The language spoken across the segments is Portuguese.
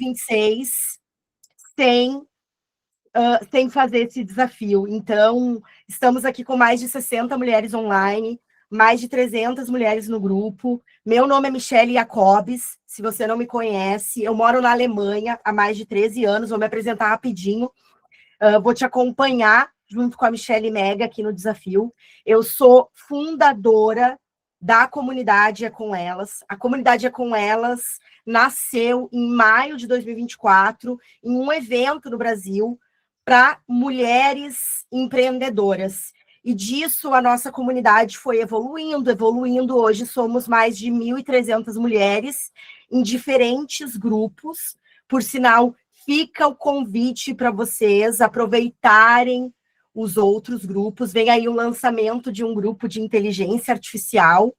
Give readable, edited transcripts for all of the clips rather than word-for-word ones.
2026 sem fazer esse desafio. Então, estamos aqui com mais de 60 mulheres online, mais de 300 mulheres no grupo. Meu nome é Michelle Jacobs, se você não me conhece, eu moro na Alemanha há mais de 13 anos, vou me apresentar rapidinho, vou te acompanhar junto com a Michelle Mega aqui no desafio. Eu sou fundadora da comunidade É Com Elas. A comunidade É Com Elas nasceu em maio de 2024, em um evento no Brasil, para mulheres empreendedoras. E disso a nossa comunidade foi evoluindo. Hoje somos mais de 1.300 mulheres em diferentes grupos. Por sinal, fica o convite para vocês aproveitarem os outros grupos. Vem aí o lançamento de um grupo de inteligência artificial.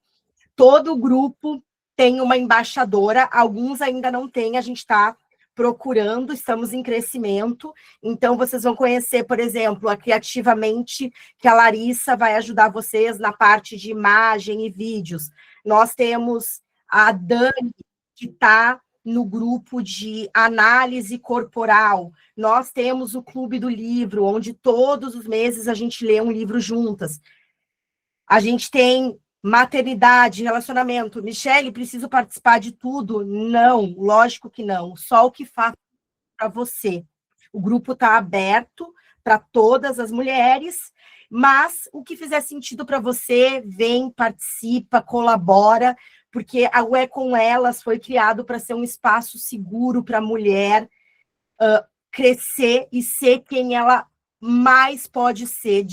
Todo grupo tem uma embaixadora, alguns ainda não têm, a gente está procurando, estamos em crescimento, então vocês vão conhecer, por exemplo, a Criativamente, que a Larissa vai ajudar vocês na parte de imagem e vídeos. Nós temos a Dani, que está no grupo de análise corporal. Nós temos o Clube do Livro, onde todos os meses a gente lê um livro juntas. A gente tem maternidade, relacionamento. Michelle, preciso participar de tudo? Não, lógico que não. Só o que faço para você. O grupo está aberto para todas as mulheres, mas o que fizer sentido para você, vem, participa, colabora, porque a É Com Elas foi criado para ser um espaço seguro para a mulher crescer e ser quem ela mais pode ser,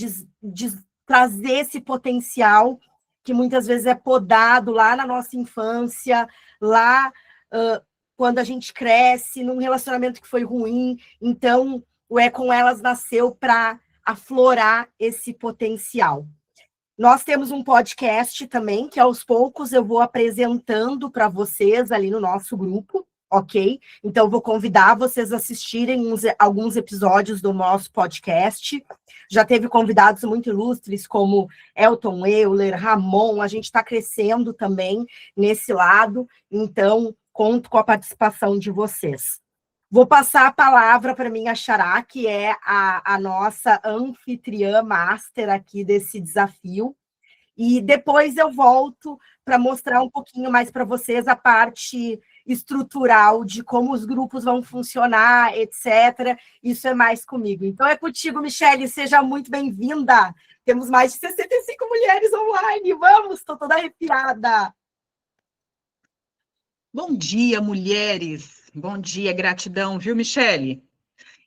trazer esse potencial que muitas vezes é podado lá na nossa infância, lá quando a gente cresce, num relacionamento que foi ruim. Então, o É Com Elas nasceu para aflorar esse potencial. Nós temos um podcast também, que aos poucos eu vou apresentando para vocês ali no nosso grupo, ok? Então, vou convidar vocês a assistirem alguns episódios do nosso podcast. Já teve convidados muito ilustres, como Elton Euler, Ramon, a gente está crescendo também nesse lado, então, conto com a participação de vocês. Vou passar a palavra para minha xará, que é a nossa anfitriã master aqui desse desafio, e depois eu volto para mostrar um pouquinho mais para vocês a parte estrutural de como os grupos vão funcionar, etc. Isso é mais comigo. Então é contigo, Michelle, seja muito bem-vinda. Temos mais de 65 mulheres online, vamos, estou toda arrepiada. Bom dia, mulheres. Bom dia, gratidão, viu, Michelle?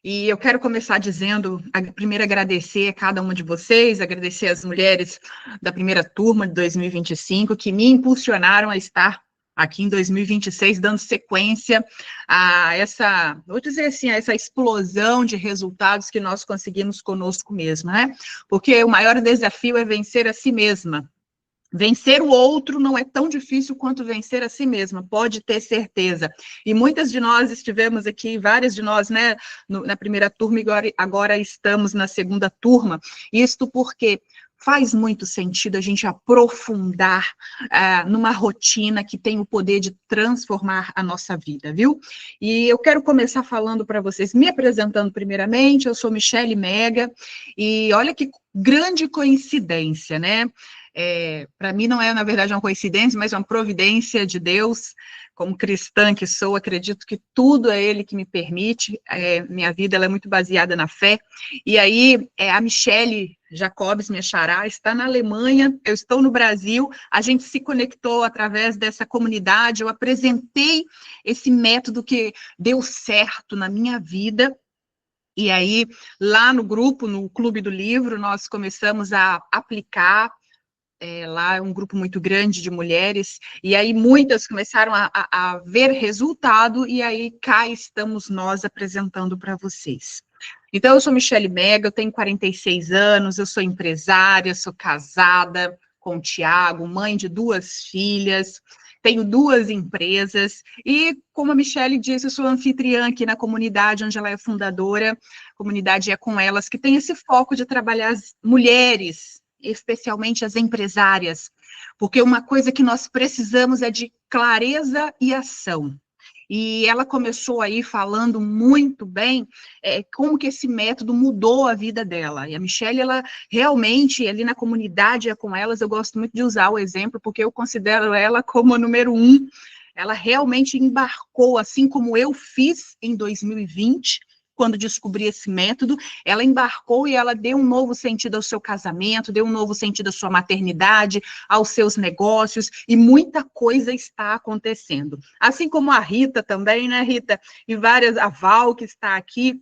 E eu quero começar dizendo, primeiro agradecer a cada uma de vocês, agradecer as mulheres da primeira turma de 2025 que me impulsionaram a estar aqui em 2026, dando sequência a essa, vou dizer assim, a essa explosão de resultados que nós conseguimos conosco mesma, né? Porque o maior desafio é vencer a si mesma. Vencer o outro não é tão difícil quanto vencer a si mesma, pode ter certeza. E muitas de nós estivemos aqui, várias de nós, né, na primeira turma, e agora estamos na segunda turma. Isto porque faz muito sentido a gente aprofundar numa rotina que tem o poder de transformar a nossa vida, viu? E eu quero começar falando para vocês, me apresentando primeiramente, eu sou Michelle Mega, e olha que grande coincidência, né? Para mim não é, na verdade, uma coincidência, mas uma providência de Deus. Como cristã que sou, acredito que tudo é Ele que me permite. Minha vida ela é muito baseada na fé. E aí, a Michelle Jacobs, minha xará, está na Alemanha, eu estou no Brasil, a gente se conectou através dessa comunidade, eu apresentei esse método que deu certo na minha vida. E aí, lá no grupo, no Clube do Livro, nós começamos a aplicar. Lá é um grupo muito grande de mulheres, e aí muitas começaram a ver resultado, e aí cá estamos nós apresentando para vocês. Então, eu sou Michelle Mega, eu tenho 46 anos, eu sou empresária, sou casada com o Tiago, mãe de 2 filhas, tenho 2 empresas, e como a Michelle disse, eu sou anfitriã aqui na comunidade, onde ela é fundadora, a comunidade É Com Elas, que tem esse foco de trabalhar as mulheres, especialmente as empresárias, porque uma coisa que nós precisamos é de clareza e ação. E ela começou aí falando muito bem como que esse método mudou a vida dela. E a Michelle, ela realmente, ali na comunidade com elas, eu gosto muito de usar o exemplo, porque eu considero ela como a número 1. Ela realmente embarcou, assim como eu fiz em 2020, quando descobri esse método, ela embarcou e ela deu um novo sentido ao seu casamento, deu um novo sentido à sua maternidade, aos seus negócios, e muita coisa está acontecendo. Assim como a Rita também, né, Rita? E a Val, que está aqui.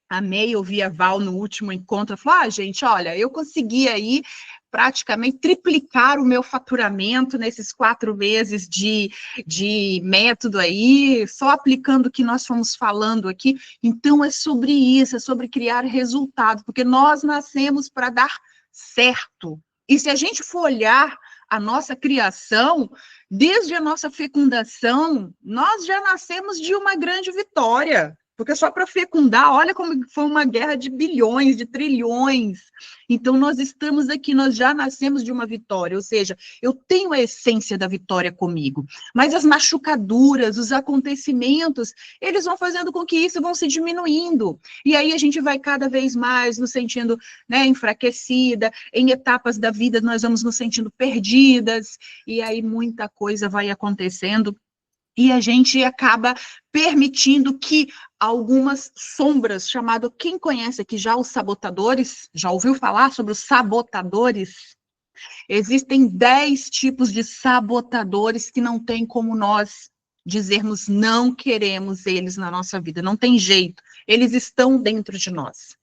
Amei ouvir a Val no último encontro. Ela falou: gente, olha, eu consegui aí praticamente triplicar o meu faturamento nesses 4 meses de método aí, só aplicando o que nós fomos falando aqui. Então, é sobre isso, é sobre criar resultado, porque nós nascemos para dar certo. E se a gente for olhar a nossa criação, desde a nossa fecundação, nós já nascemos de uma grande vitória. Porque só para fecundar, olha como foi uma guerra de bilhões, de trilhões. Então, nós estamos aqui, nós já nascemos de uma vitória, ou seja, eu tenho a essência da vitória comigo. Mas as machucaduras, os acontecimentos, eles vão fazendo com que isso vão se diminuindo. E aí a gente vai cada vez mais nos sentindo, né, enfraquecida, em etapas da vida nós vamos nos sentindo perdidas, e aí muita coisa vai acontecendo. E a gente acaba permitindo que algumas sombras, chamado, quem conhece aqui já os sabotadores, já ouviu falar sobre os sabotadores? Existem 10 tipos de sabotadores que não tem como nós dizermos não queremos eles na nossa vida, não tem jeito, eles estão dentro de nós.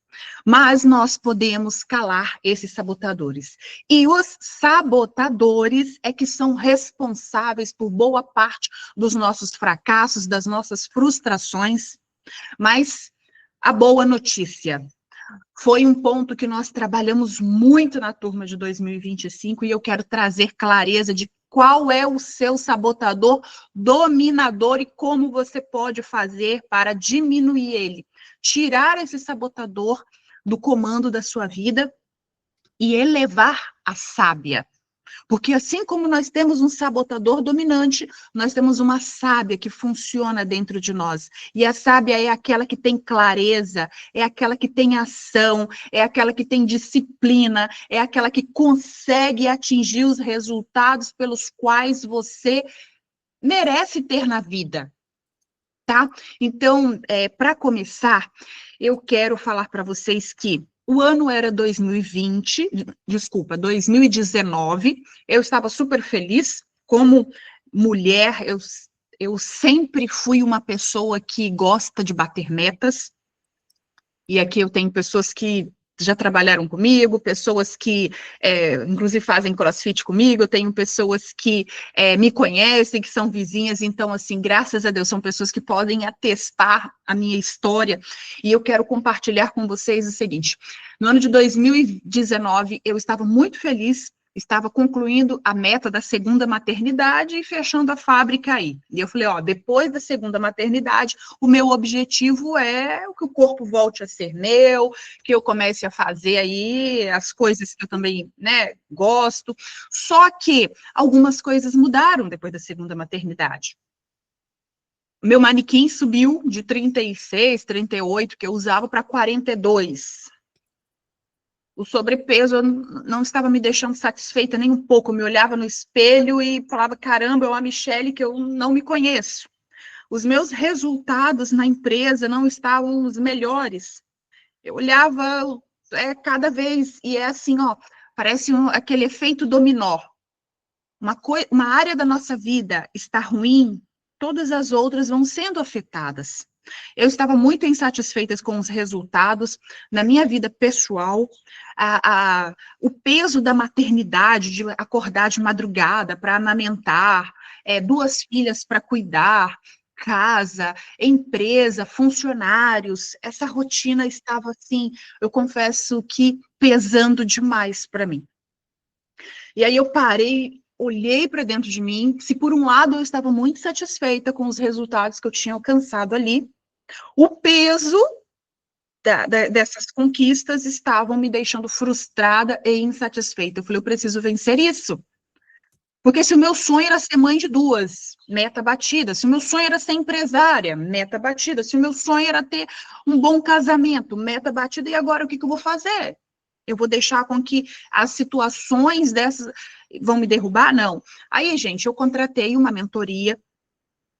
Mas nós podemos calar esses sabotadores. E os sabotadores é que são responsáveis por boa parte dos nossos fracassos, das nossas frustrações. Mas a boa notícia foi um ponto que nós trabalhamos muito na turma de 2025 e eu quero trazer clareza de qual é o seu sabotador dominador e como você pode fazer para diminuir ele. Tirar esse sabotador do comando da sua vida e elevar a sábia. Porque assim como nós temos um sabotador dominante, nós temos uma sábia que funciona dentro de nós. E a sábia é aquela que tem clareza, é aquela que tem ação, é aquela que tem disciplina, é aquela que consegue atingir os resultados pelos quais você merece ter na vida. Tá? Então, para começar, eu quero falar para vocês que o ano era 2019, eu estava super feliz, como mulher, eu sempre fui uma pessoa que gosta de bater metas, e aqui eu tenho pessoas que já trabalharam comigo, pessoas que, inclusive, fazem crossfit comigo, eu tenho pessoas que me conhecem, que são vizinhas, então, assim, graças a Deus, são pessoas que podem atestar a minha história, e eu quero compartilhar com vocês o seguinte: no ano de 2019, eu estava muito feliz, estava concluindo a meta da segunda maternidade e fechando a fábrica aí. E eu falei, depois da segunda maternidade, o meu objetivo é que o corpo volte a ser meu, que eu comece a fazer aí as coisas que eu também, né, gosto. Só que algumas coisas mudaram depois da segunda maternidade. Meu manequim subiu de 36, 38, que eu usava, para 42. O sobrepeso não estava me deixando satisfeita nem um pouco. Eu me olhava no espelho e falava, caramba, é uma Michelle que eu não me conheço. Os meus resultados na empresa não estavam os melhores. Eu olhava cada vez, e é assim, parece aquele efeito dominó. Uma área da nossa vida está ruim, todas as outras vão sendo afetadas. Eu estava muito insatisfeita com os resultados na minha vida pessoal, o peso da maternidade, de acordar de madrugada para amamentar, 2 filhas para cuidar, casa, empresa, funcionários, essa rotina estava assim, eu confesso que pesando demais para mim. E aí eu parei, olhei para dentro de mim, se por um lado eu estava muito satisfeita com os resultados que eu tinha alcançado ali, o peso dessas conquistas estavam me deixando frustrada e insatisfeita. Eu falei, eu preciso vencer isso. Porque se o meu sonho era ser mãe de duas, meta batida. Se o meu sonho era ser empresária, meta batida. Se o meu sonho era ter um bom casamento, meta batida. E agora o que eu vou fazer? Eu vou deixar com que as situações dessas vão me derrubar? Não. Aí, gente, eu contratei uma mentoria.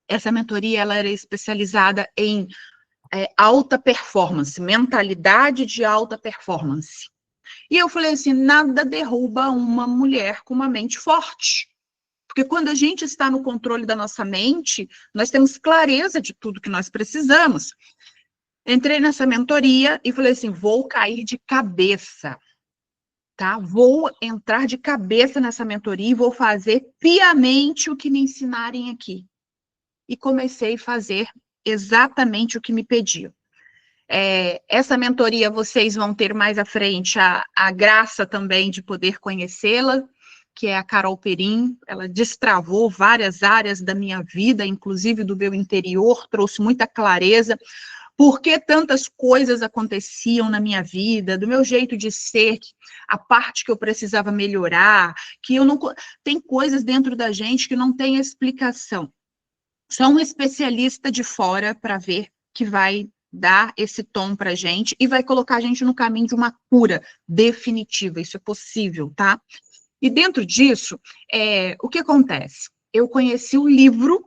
Essa mentoria ela era especializada em alta performance, mentalidade de alta performance. E eu falei assim, nada derruba uma mulher com uma mente forte. Porque quando a gente está no controle da nossa mente, nós temos clareza de tudo que nós precisamos. Entrei nessa mentoria e falei assim, vou cair de cabeça, tá? Vou entrar de cabeça nessa mentoria e vou fazer piamente o que me ensinarem aqui. E comecei a fazer exatamente o que me pediam. Essa mentoria vocês vão ter mais à frente a graça também de poder conhecê-la, que é a Carol Perim. Ela destravou várias áreas da minha vida, inclusive do meu interior, trouxe muita clareza, por que tantas coisas aconteciam na minha vida, do meu jeito de ser, a parte que eu precisava melhorar, que eu não... Tem coisas dentro da gente que não tem explicação. Só um especialista de fora para ver que vai dar esse tom para a gente e vai colocar a gente no caminho de uma cura definitiva. Isso é possível, tá? E dentro disso, o que acontece? Eu conheci o livro,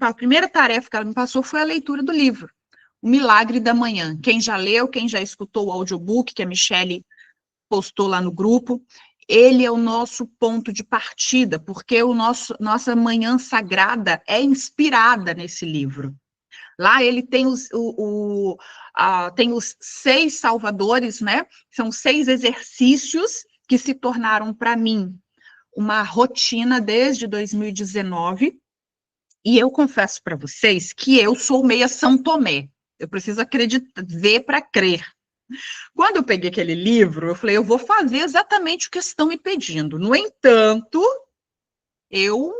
a primeira tarefa que ela me passou foi a leitura do livro, O Milagre da Manhã. Quem já leu, quem já escutou o audiobook que a Michele postou lá no grupo, ele é o nosso ponto de partida, porque nossa manhã sagrada é inspirada nesse livro. Lá ele tem tem os 6 salvadores, né? São 6 exercícios que se tornaram para mim uma rotina desde 2019. E eu confesso para vocês que eu sou meia São Tomé. Eu preciso acreditar, ver para crer. Quando eu peguei aquele livro, eu falei, eu vou fazer exatamente o que estão me pedindo. No entanto, eu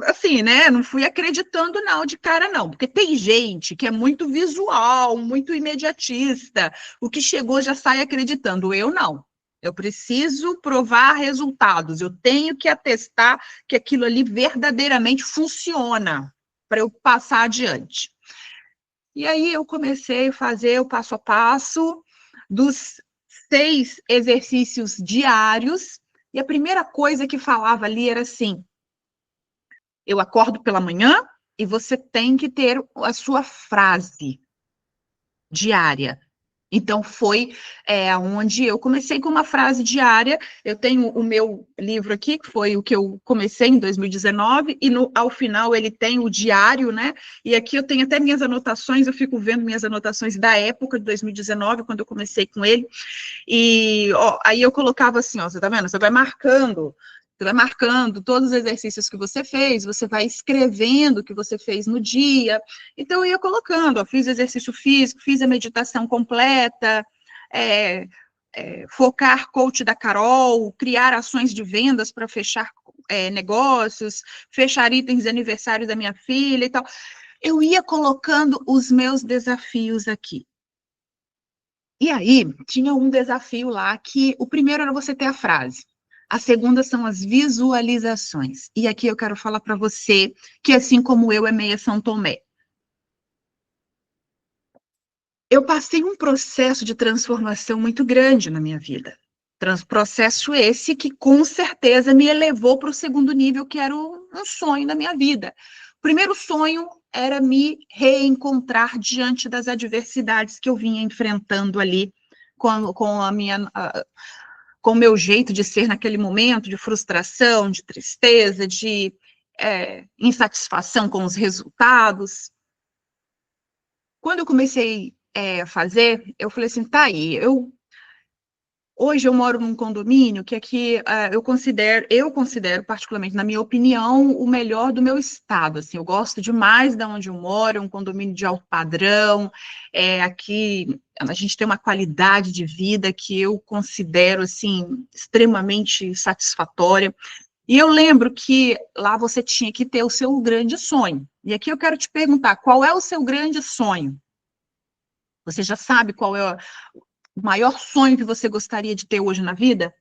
assim, né, não fui acreditando não de cara não, porque tem gente que é muito visual, muito imediatista, o que chegou já sai acreditando, eu não. Eu preciso provar resultados, eu tenho que atestar que aquilo ali verdadeiramente funciona para eu passar adiante. E aí eu comecei a fazer o passo a passo dos 6 exercícios diários, e a primeira coisa que falava ali era assim, eu acordo pela manhã e você tem que ter a sua frase diária. Então, foi onde eu comecei com uma frase diária. Eu tenho o meu livro aqui, que foi o que eu comecei em 2019, e ao final ele tem o diário, né? E aqui eu tenho até minhas anotações, eu fico vendo minhas anotações da época de 2019, quando eu comecei com ele. E aí eu colocava assim, ó, você tá vendo? Você vai marcando todos os exercícios que você fez, você vai escrevendo o que você fez no dia. Então, eu ia colocando, ó, fiz exercício físico, fiz a meditação completa, focar coach da Carol, criar ações de vendas para fechar negócios, fechar itens de aniversário da minha filha e tal. Eu ia colocando os meus desafios aqui. E aí, tinha um desafio lá que o primeiro era você ter a frase. A segunda são as visualizações. E aqui eu quero falar para você que, assim como eu, é meia São Tomé. Eu passei um processo de transformação muito grande na minha vida. Processo esse que, com certeza, me elevou para o segundo nível, que era um sonho da minha vida. O primeiro sonho era me reencontrar diante das adversidades que eu vinha enfrentando ali com o meu jeito de ser naquele momento, de frustração, de tristeza, de insatisfação com os resultados. Quando eu comecei a fazer, eu falei assim, tá aí, hoje eu moro num condomínio que aqui eu considero, particularmente, na minha opinião, o melhor do meu estado. Assim, eu gosto demais de onde eu moro, é um condomínio de alto padrão. Aqui a gente tem uma qualidade de vida que eu considero assim, extremamente satisfatória. E eu lembro que lá você tinha que ter o seu grande sonho. E aqui eu quero te perguntar, qual é o seu grande sonho? Você já sabe qual é o maior sonho que você gostaria de ter hoje na vida?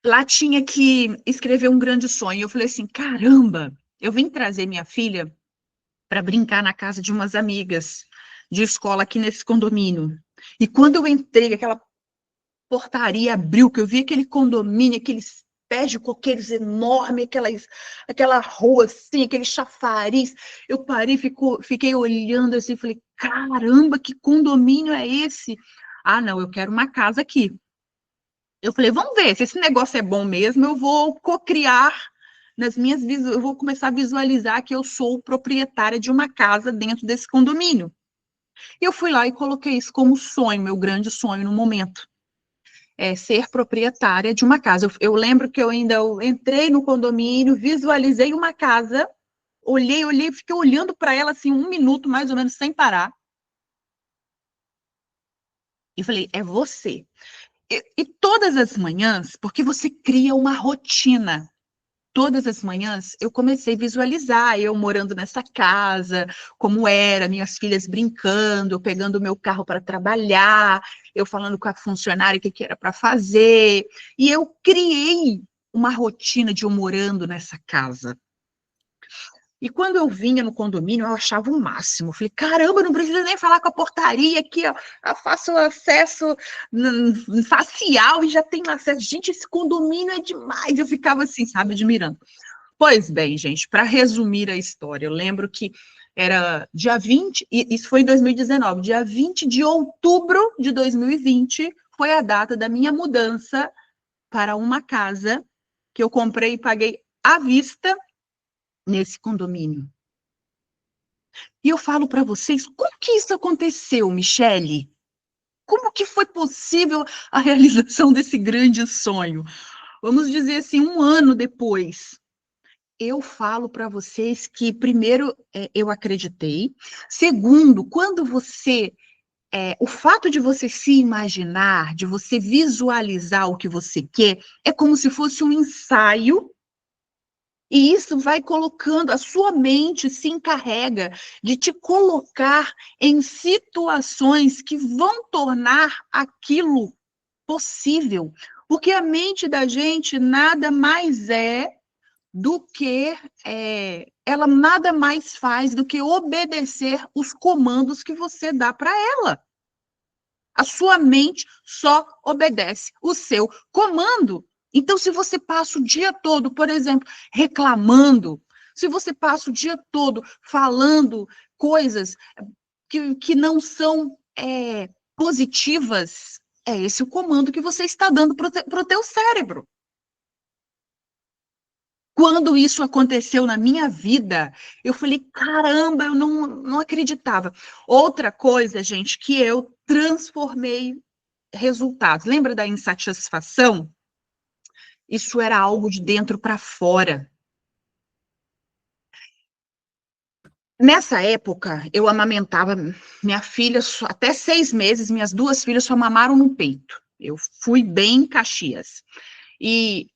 lá tinha que escrever um grande sonho. Eu falei assim, caramba, eu vim trazer minha filha para brincar na casa de umas amigas de escola aqui nesse condomínio. E quando eu entrei, aquela portaria abriu, que eu vi aquele condomínio, aqueles pés de coqueiros enormes, aquela rua assim, aquele chafariz. Eu parei, fiquei olhando assim, falei, caramba, que condomínio é esse? Ah, não, eu quero uma casa aqui. Eu falei, vamos ver, se esse negócio é bom mesmo, eu vou cocriar eu vou começar a visualizar que eu sou proprietária de uma casa dentro desse condomínio. E eu fui lá e coloquei isso como sonho, meu grande sonho no momento. É ser proprietária de uma casa. Eu lembro que eu entrei no condomínio, visualizei uma casa, olhei, fiquei olhando para ela assim 1 minuto, mais ou menos, sem parar. E falei, é você. E todas as manhãs, porque você cria uma rotina. Todas as manhãs eu comecei a visualizar eu morando nessa casa, como era, minhas filhas brincando, eu pegando o meu carro para trabalhar, eu falando com a funcionária o que era para fazer, e eu criei uma rotina de eu morando nessa casa. E quando eu vinha no condomínio, eu achava o máximo. Eu falei, caramba, não precisa nem falar com a portaria aqui, ó. Eu faço acesso facial e já tenho acesso. Gente, esse condomínio é demais. Eu ficava assim, sabe, admirando. Pois bem, gente, para resumir a história, eu lembro que era dia 20, e isso foi em 2019, dia 20 de outubro de 2020 foi a data da minha mudança para uma casa que eu comprei e paguei à vista nesse condomínio. E eu falo para vocês, como que isso aconteceu, Michele? Como que foi possível a realização desse grande sonho? Vamos dizer assim, 1 ano depois. Eu falo para vocês que, primeiro, eu acreditei. Segundo, quando o fato de você se imaginar, de você visualizar o que você quer, é como se fosse um ensaio, e isso vai colocando, a sua mente se encarrega de te colocar em situações que vão tornar aquilo possível. Porque a mente da gente nada mais do que ela nada mais faz do que obedecer os comandos que você dá para ela. A sua mente só obedece o seu comando. Então, se você passa o dia todo, por exemplo, reclamando, se você passa o dia todo falando coisas que não são positivas, é esse o comando que você está dando para o teu cérebro. Quando isso aconteceu na minha vida, eu falei, caramba, eu não acreditava. Outra coisa, gente, que eu transformei resultados. Lembra da insatisfação? Isso era algo de dentro para fora. Nessa época, eu amamentava minha filha até 6 meses, minhas 2 filhas só mamaram no peito. Eu fui bem Caxias. E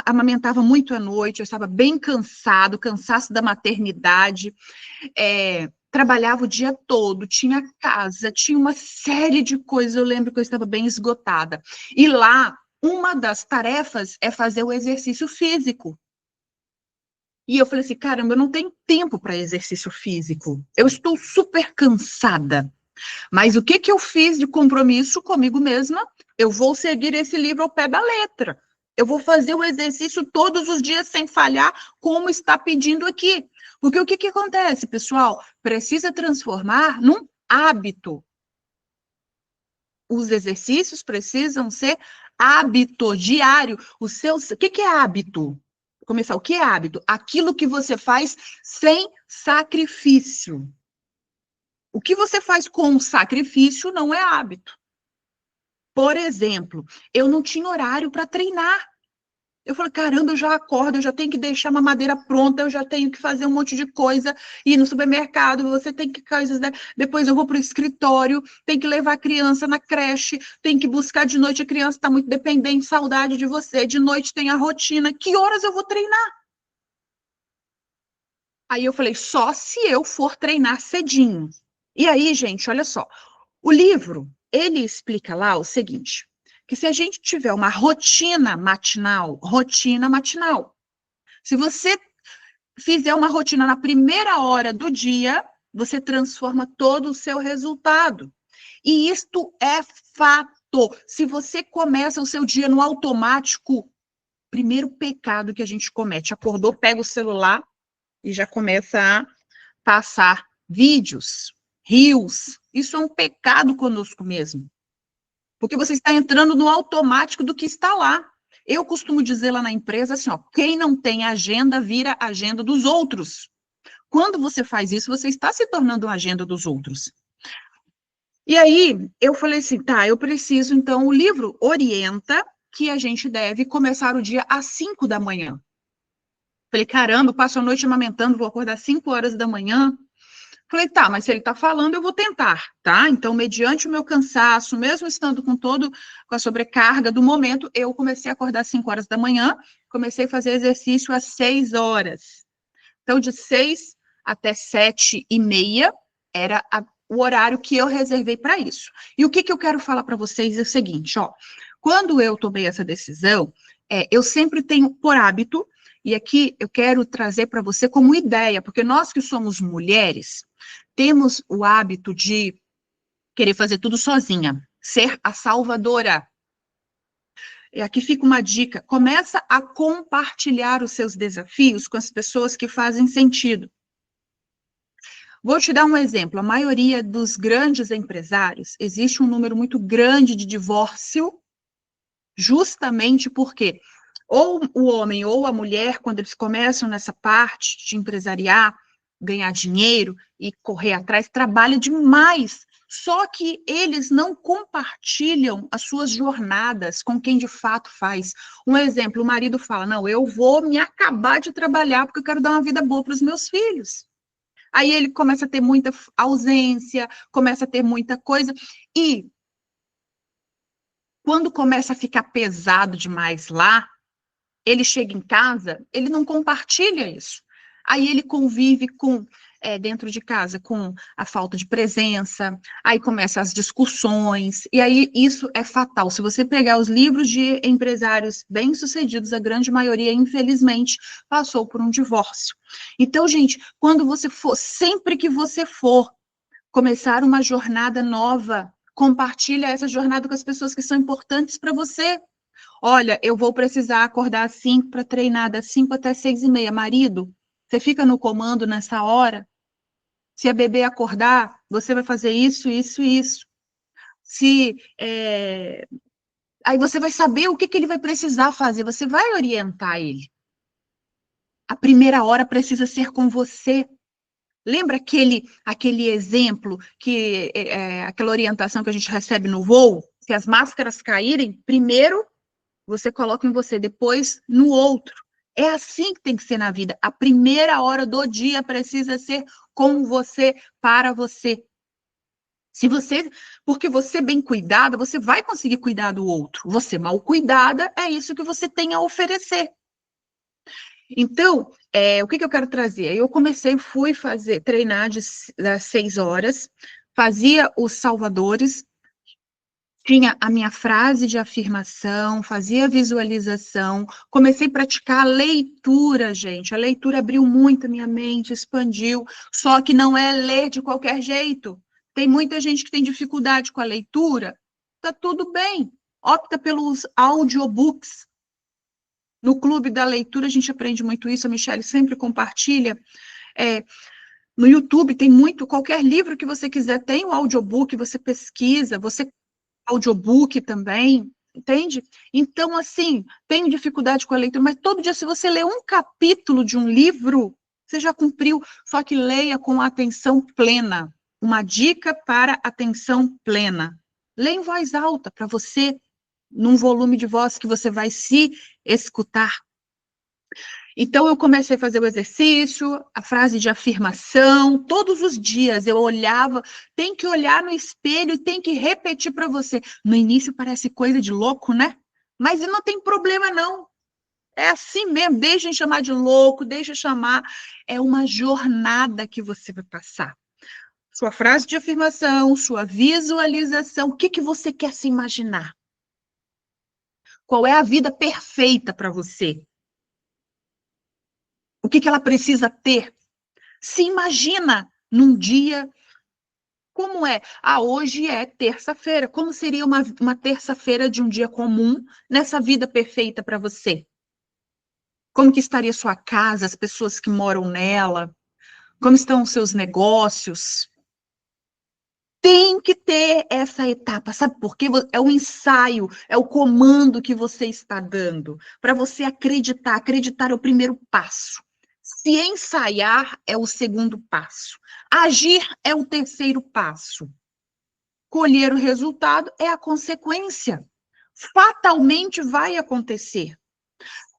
amamentava muito à noite, eu estava bem cansado, cansaço da maternidade, trabalhava o dia todo, tinha casa, tinha uma série de coisas, eu lembro que eu estava bem esgotada. E lá, uma das tarefas é fazer o exercício físico. E eu falei assim, caramba, eu não tenho tempo para exercício físico, eu estou super cansada. Mas o que eu fiz de compromisso comigo mesma? Eu vou seguir esse livro ao pé da letra. Eu vou fazer o exercício todos os dias sem falhar, como está pedindo aqui. Porque o que acontece, pessoal? Precisa transformar num hábito. Os exercícios precisam ser hábito diário. O que é hábito? Começar, o que é hábito? Aquilo que você faz sem sacrifício. O que você faz com sacrifício não é hábito. Por exemplo, eu não tinha horário para treinar. Eu falei, caramba, eu já acordo, eu já tenho que deixar uma madeira pronta, eu já tenho que fazer um monte de coisa, ir no supermercado, você tem que coisas, né? Depois eu vou para o escritório, tem que levar a criança na creche, tem que buscar de noite, a criança está muito dependente, saudade de você, de noite tem a rotina, que horas eu vou treinar? Aí eu falei, só se eu for treinar cedinho. E aí, gente, olha só, o livro, ele explica lá o seguinte, que se a gente tiver uma rotina matinal, se você fizer uma rotina na primeira hora do dia, você transforma todo o seu resultado. E isto é fato. Se você começa o seu dia no automático, primeiro pecado que a gente comete, acordou, pega o celular e já começa a passar vídeos, reels. Isso é um pecado conosco mesmo. Porque você está entrando no automático do que está lá. Eu costumo dizer lá na empresa assim, ó, quem não tem agenda, vira agenda dos outros. Quando você faz isso, você está se tornando uma agenda dos outros. E aí, eu falei assim, tá, eu preciso, então, o livro orienta que a gente deve começar o dia às 5 da manhã. Falei, caramba, eu passo a noite amamentando, vou acordar às 5 horas da manhã. Falei, tá, mas se ele está falando, eu vou tentar, tá? Então, mediante o meu cansaço, mesmo estando com a sobrecarga do momento, eu comecei a acordar às 5 horas da manhã, comecei a fazer exercício às 6 horas. Então, de 6 até 7h30 era o horário que eu reservei para isso. E o que eu quero falar para vocês é o seguinte, ó, quando eu tomei essa decisão, eu sempre tenho por hábito, e aqui eu quero trazer para você como ideia, porque nós que somos mulheres, temos o hábito de querer fazer tudo sozinha, ser a salvadora. E aqui fica uma dica, começa a compartilhar os seus desafios com as pessoas que fazem sentido. Vou te dar um exemplo, a maioria dos grandes empresários, existe um número muito grande de divórcio, justamente porque ou o homem ou a mulher, quando eles começam nessa parte de empresariar, ganhar dinheiro e correr atrás, trabalha demais, só que eles não compartilham as suas jornadas com quem de fato faz. Um exemplo, o marido fala, não, eu vou me acabar de trabalhar porque eu quero dar uma vida boa para os meus filhos. Aí ele começa a ter muita ausência, começa a ter muita coisa, e quando começa a ficar pesado demais lá, ele chega em casa, ele não compartilha isso. Aí ele convive dentro de casa, com a falta de presença, aí começam as discussões, e aí isso é fatal. Se você pegar os livros de empresários bem-sucedidos, a grande maioria, infelizmente, passou por um divórcio. Então, gente, quando você for, sempre que você for começar uma jornada nova, compartilha essa jornada com as pessoas que são importantes para você. Olha, eu vou precisar acordar às 5 para treinar, das 5 até 6h30. Marido, você fica no comando nessa hora? Se a bebê acordar, você vai fazer isso, isso e isso. Aí você vai saber o que ele vai precisar fazer, você vai orientar ele. A primeira hora precisa ser com você. Lembra aquele exemplo, aquela orientação que a gente recebe no voo? Se as máscaras caírem, primeiro você coloca em você, depois no outro. É assim que tem que ser na vida. A primeira hora do dia precisa ser com você, para você. Porque você bem cuidada, você vai conseguir cuidar do outro. Você mal cuidada, é isso que você tem a oferecer. Então, o que eu quero trazer? Eu fui treinar das 6 horas, fazia os salvadores, tinha a minha frase de afirmação, fazia visualização, comecei a praticar a leitura, gente. A leitura abriu muito a minha mente, expandiu, só que não é ler de qualquer jeito. Tem muita gente que tem dificuldade com a leitura, tá tudo bem, opta pelos audiobooks. No Clube da Leitura a gente aprende muito isso, a Michelle sempre compartilha. No YouTube tem qualquer livro que você quiser, tem o audiobook, você pesquisa, audiobook também, entende? Então, assim, tenho dificuldade com a leitura, mas todo dia, se você ler um capítulo de um livro, você já cumpriu, só que leia com atenção plena. Uma dica para atenção plena. Leia em voz alta, para você, num volume de voz que você vai se escutar. Então, eu comecei a fazer o exercício, a frase de afirmação, todos os dias eu olhava, tem que olhar no espelho e tem que repetir para você. No início parece coisa de louco, né? Mas não tem problema, não. É assim mesmo, deixem chamar de louco, deixa chamar. É uma jornada que você vai passar. Sua frase de afirmação, sua visualização, o que você quer se imaginar? Qual é a vida perfeita para você? O que ela precisa ter? Se imagina num dia, como é? Hoje é terça-feira. Como seria uma terça-feira de um dia comum nessa vida perfeita para você? Como que estaria sua casa, as pessoas que moram nela? Como estão os seus negócios? Tem que ter essa etapa, sabe por quê? É o ensaio, é o comando que você está dando para você acreditar. Acreditar é o primeiro passo. Se ensaiar é o segundo passo. Agir é o terceiro passo. Colher o resultado é a consequência. Fatalmente vai acontecer.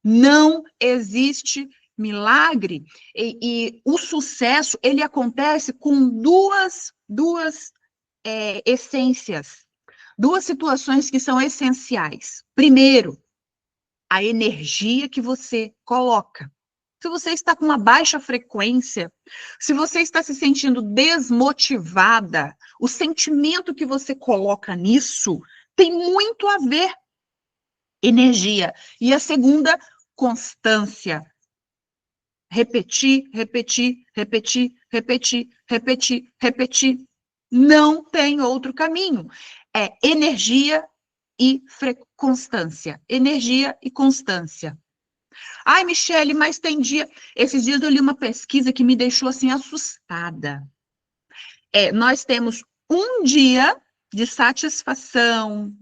Não existe milagre. E o sucesso, ele acontece com duas essências, duas situações que são essenciais. Primeiro, a energia que você coloca. Se você está com uma baixa frequência, se você está se sentindo desmotivada, o sentimento que você coloca nisso tem muito a ver energia. E a segunda, constância. Repetir, repetir, repetir, repetir, repetir, repetir. Não tem outro caminho. É energia e constância. Energia e constância. Ai, Michele, mas tem dia. Esses dias eu li uma pesquisa que me deixou assim assustada. Nós temos um dia de satisfação,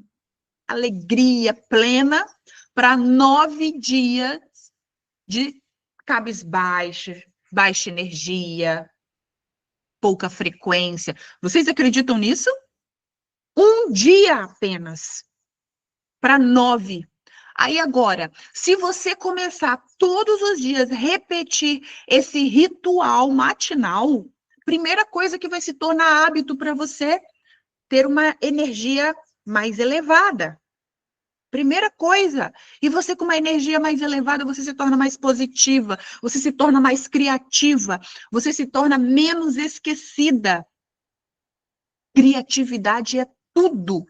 alegria plena, para 9 dias de cabisbaixa, baixa energia, pouca frequência. Vocês acreditam nisso? Um dia apenas, para 9. Aí agora, se você começar todos os dias a repetir esse ritual matinal, primeira coisa que vai se tornar hábito para você ter uma energia mais elevada. Primeira coisa. E você com uma energia mais elevada, você se torna mais positiva, você se torna mais criativa, você se torna menos esquecida. Criatividade é tudo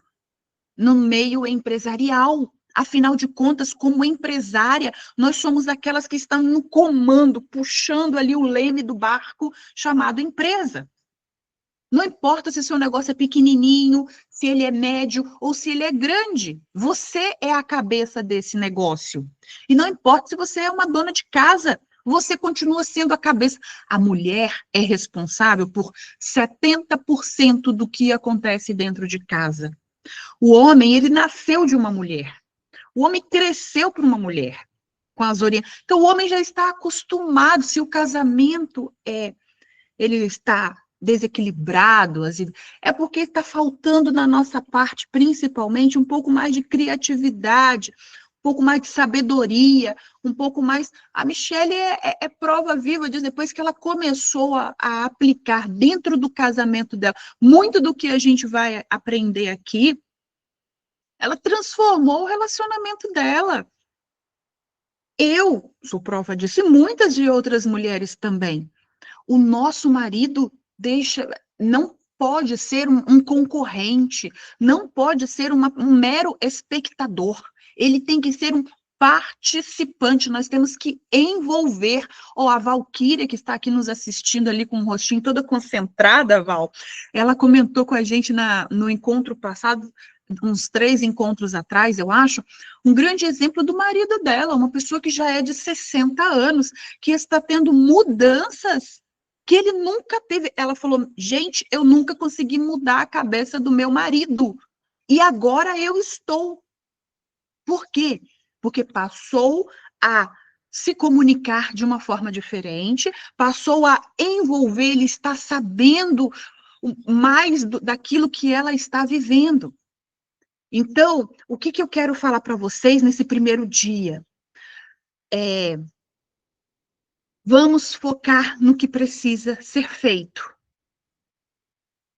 no meio empresarial. Afinal de contas, como empresária, nós somos aquelas que estão no comando, puxando ali o leme do barco chamado empresa. Não importa se seu negócio é pequenininho, se ele é médio ou se ele é grande. Você é a cabeça desse negócio. E não importa se você é uma dona de casa, você continua sendo a cabeça. A mulher é responsável por 70% do que acontece dentro de casa. O homem, ele nasceu de uma mulher. O homem cresceu por uma mulher. Com as orientações. Então, o homem já está acostumado. Se o casamento ele está desequilibrado, é porque está faltando na nossa parte, principalmente, um pouco mais de criatividade, um pouco mais de sabedoria, um pouco mais... A Michele é prova viva disso, depois que ela começou a aplicar dentro do casamento dela, muito do que a gente vai aprender aqui, ela transformou o relacionamento dela. Eu sou prova disso, e muitas de outras mulheres também. O nosso marido não pode ser um concorrente, não pode ser um mero espectador. Ele tem que ser um participante, nós temos que envolver. A Valquíria, que está aqui nos assistindo ali com o rostinho toda concentrada, Val, ela comentou com a gente no encontro passado, uns 3 encontros atrás, eu acho, um grande exemplo do marido dela, uma pessoa que já é de 60 anos, que está tendo mudanças que ele nunca teve. Ela falou, gente, eu nunca consegui mudar a cabeça do meu marido. E agora eu estou. Por quê? Porque passou a se comunicar de uma forma diferente, passou a envolver, ele está sabendo mais daquilo que ela está vivendo. Então, o que eu quero falar para vocês nesse primeiro dia? Vamos focar no que precisa ser feito.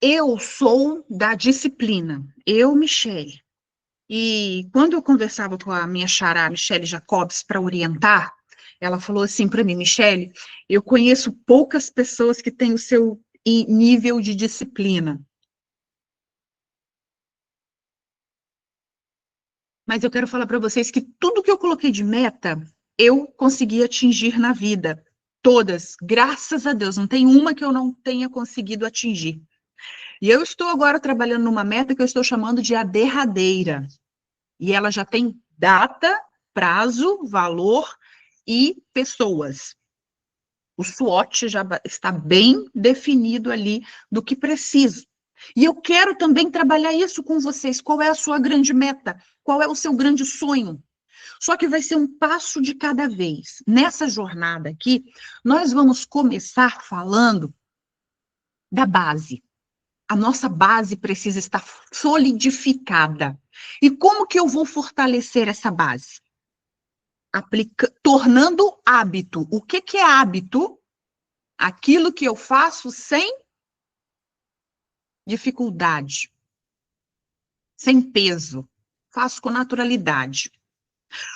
Eu sou da disciplina, Michele. E quando eu conversava com a minha xará, Michele Jacobs, para orientar, ela falou assim para mim, Michele, eu conheço poucas pessoas que têm o seu nível de disciplina. Mas eu quero falar para vocês que tudo que eu coloquei de meta, eu consegui atingir na vida. Todas, graças a Deus. Não tem uma que eu não tenha conseguido atingir. E eu estou agora trabalhando numa meta que eu estou chamando de a derradeira. E ela já tem data, prazo, valor e pessoas. O SWOT já está bem definido ali do que preciso. E eu quero também trabalhar isso com vocês. Qual é a sua grande meta? Qual é o seu grande sonho? Só que vai ser um passo de cada vez. Nessa jornada aqui, nós vamos começar falando da base. A nossa base precisa estar solidificada. E como que eu vou fortalecer essa base? Tornando hábito. O que é hábito? Aquilo que eu faço sem dificuldade, sem peso, faço com naturalidade.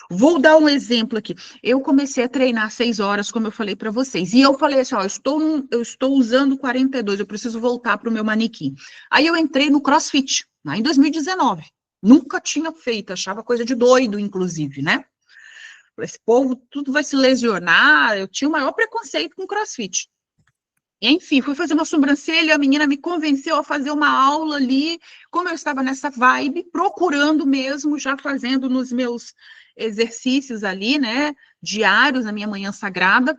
Vou dar um exemplo aqui. Eu comecei a treinar 6 horas, como eu falei para vocês. E eu falei assim, ó, eu estou usando 42, eu preciso voltar para o meu manequim. Aí eu entrei no CrossFit, lá em 2019. Nunca tinha feito, achava coisa de doido, inclusive, né? Esse povo, tudo vai se lesionar. Eu tinha o maior preconceito com CrossFit. Enfim, fui fazer uma sobrancelha, a menina me convenceu a fazer uma aula ali, como eu estava nessa vibe, procurando mesmo, já fazendo nos meus exercícios ali, né, diários, na minha manhã sagrada,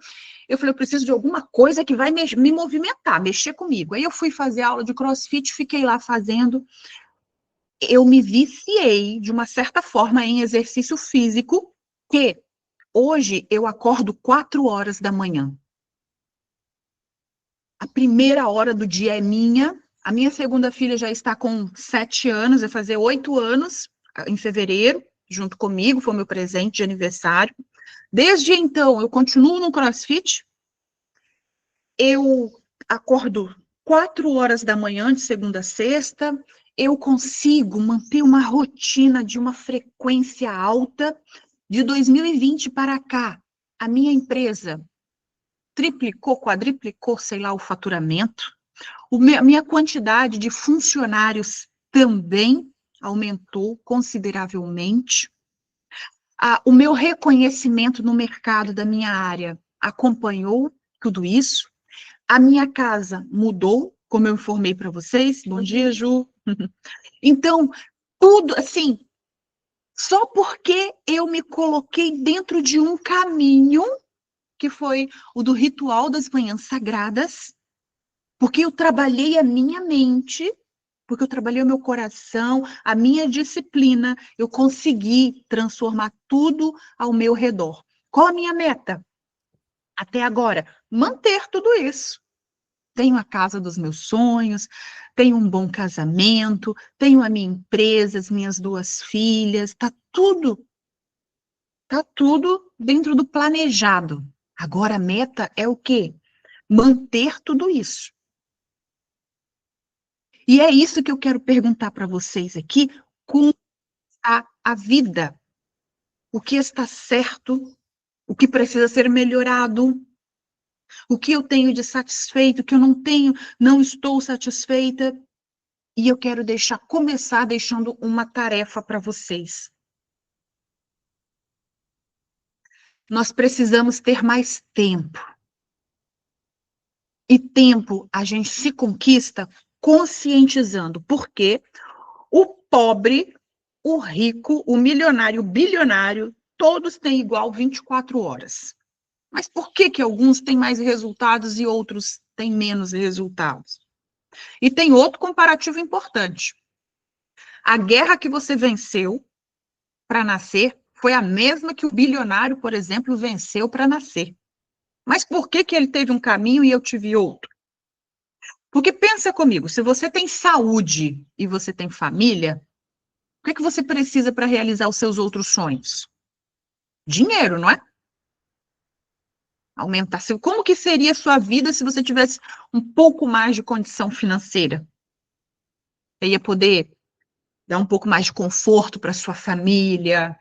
eu falei, eu preciso de alguma coisa que vai me movimentar, mexer comigo. Aí eu fui fazer aula de CrossFit, fiquei lá fazendo, eu me viciei, de uma certa forma, em exercício físico, que hoje eu acordo 4 horas da manhã. A primeira hora do dia é minha. A minha segunda filha já está com 7 anos, vai fazer 8 anos em fevereiro, junto comigo, foi o meu presente de aniversário. Desde então, eu continuo no CrossFit. Eu acordo 4 horas da manhã, de segunda a sexta. Eu consigo manter uma rotina de uma frequência alta. De 2020 para cá, a minha empresa triplicou, quadriplicou, sei lá, o faturamento. A minha quantidade de funcionários também aumentou consideravelmente. O meu reconhecimento no mercado da minha área acompanhou tudo isso. A minha casa mudou, como eu informei para vocês. Bom dia, Ju. Então, tudo assim, só porque eu me coloquei dentro de um caminho que foi o do ritual das manhãs sagradas, porque eu trabalhei a minha mente, porque eu trabalhei o meu coração, a minha disciplina, eu consegui transformar tudo ao meu redor. Qual a minha meta? Até agora, manter tudo isso. Tenho a casa dos meus sonhos, tenho um bom casamento, tenho a minha empresa, as minhas 2 filhas, tá tudo dentro do planejado. Agora a meta é o quê? Manter tudo isso. E é isso que eu quero perguntar para vocês aqui, com a vida. O que está certo, o que precisa ser melhorado, o que eu tenho de satisfeito, o que eu não tenho, não estou satisfeita. E eu quero começar deixando uma tarefa para vocês. Nós precisamos ter mais tempo. E tempo a gente se conquista conscientizando, porque o pobre, o rico, o milionário, o bilionário, todos têm igual 24 horas. Mas por que alguns têm mais resultados e outros têm menos resultados? E tem outro comparativo importante. A guerra que você venceu para nascer foi a mesma que o bilionário, por exemplo, venceu para nascer. Mas por que ele teve um caminho e eu tive outro? Porque pensa comigo, se você tem saúde e você tem família, o que você precisa para realizar os seus outros sonhos? Dinheiro, não é? Aumentar. Como que seria a sua vida se você tivesse um pouco mais de condição financeira? Você ia poder dar um pouco mais de conforto para sua família.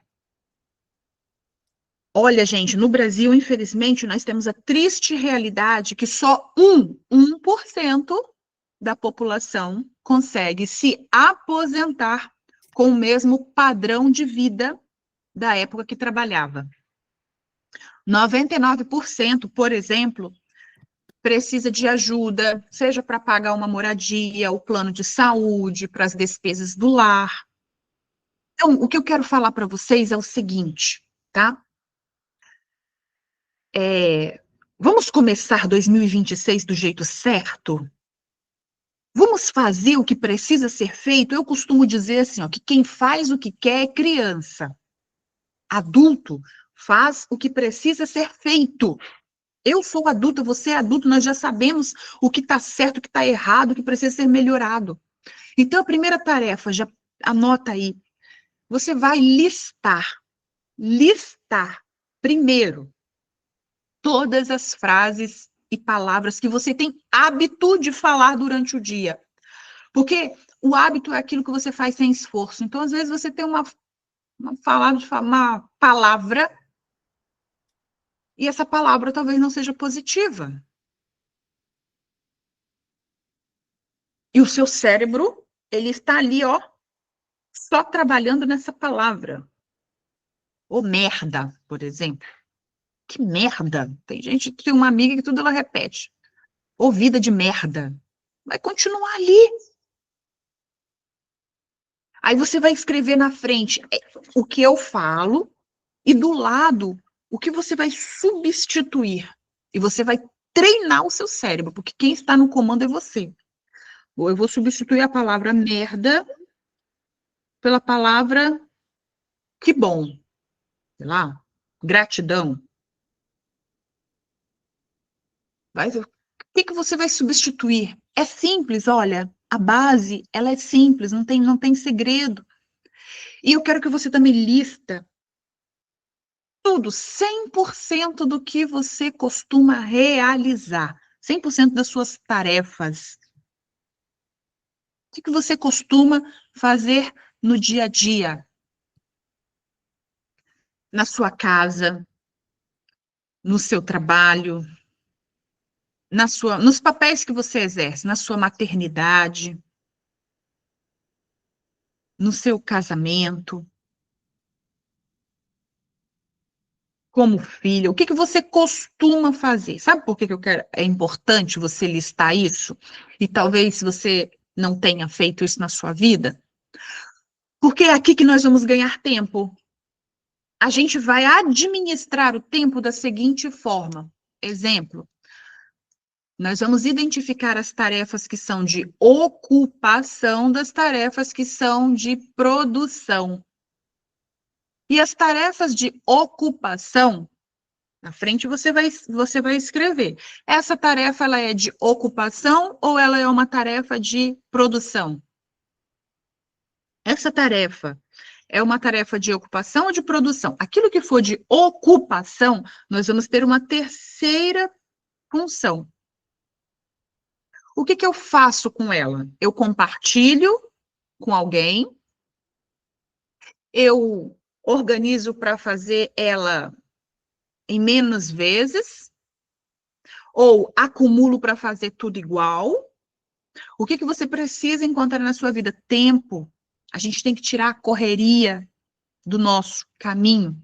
Olha, gente, no Brasil, infelizmente, nós temos a triste realidade que só 1% da população consegue se aposentar com o mesmo padrão de vida da época que trabalhava. 99%, por exemplo, precisa de ajuda, seja para pagar uma moradia, o plano de saúde, para as despesas do lar. Então, o que eu quero falar para vocês é o seguinte, tá? Vamos começar 2026 do jeito certo? Vamos fazer o que precisa ser feito? Eu costumo dizer assim, ó, que quem faz o que quer é criança. Adulto faz o que precisa ser feito. Eu sou adulta, você é adulto, nós já sabemos o que está certo, o que está errado, o que precisa ser melhorado. Então, a primeira tarefa, já anota aí, você vai listar primeiro todas as frases e palavras que você tem hábito de falar durante o dia. Porque o hábito é aquilo que você faz sem esforço. Então, às vezes, você tem uma palavra e essa palavra talvez não seja positiva. E o seu cérebro, ele está ali, ó, só trabalhando nessa palavra. Ou merda, por exemplo. Que merda. Tem gente que tem uma amiga que tudo ela repete. Ou vida de merda. Vai continuar ali. Aí você vai escrever na frente o que eu falo e do lado o que você vai substituir. E você vai treinar o seu cérebro, porque quem está no comando é você. Ou eu vou substituir a palavra merda pela palavra que bom. Sei lá, gratidão. O que você vai substituir? É simples, olha, a base, ela é simples, não tem segredo. E eu quero que você também lista tudo, 100% do que você costuma realizar, 100% das suas tarefas. O que você costuma fazer no dia a dia? Na sua casa, no seu trabalho, nos papéis que você exerce, na sua maternidade, no seu casamento, como filha, o que você costuma fazer? Sabe por que é importante você listar isso? E talvez você não tenha feito isso na sua vida? Porque é aqui que nós vamos ganhar tempo. A gente vai administrar o tempo da seguinte forma. Exemplo, nós vamos identificar as tarefas que são de ocupação das tarefas que são de produção. E as tarefas de ocupação, na frente você vai escrever. Essa tarefa ela é de ocupação ou ela é uma tarefa de produção? Essa tarefa é uma tarefa de ocupação ou de produção? Aquilo que for de ocupação, nós vamos ter uma terceira função. O que eu faço com ela? Eu compartilho com alguém, eu organizo para fazer ela em menos vezes, ou acumulo para fazer tudo igual. O que você precisa encontrar na sua vida? Tempo. A gente tem que tirar a correria do nosso caminho.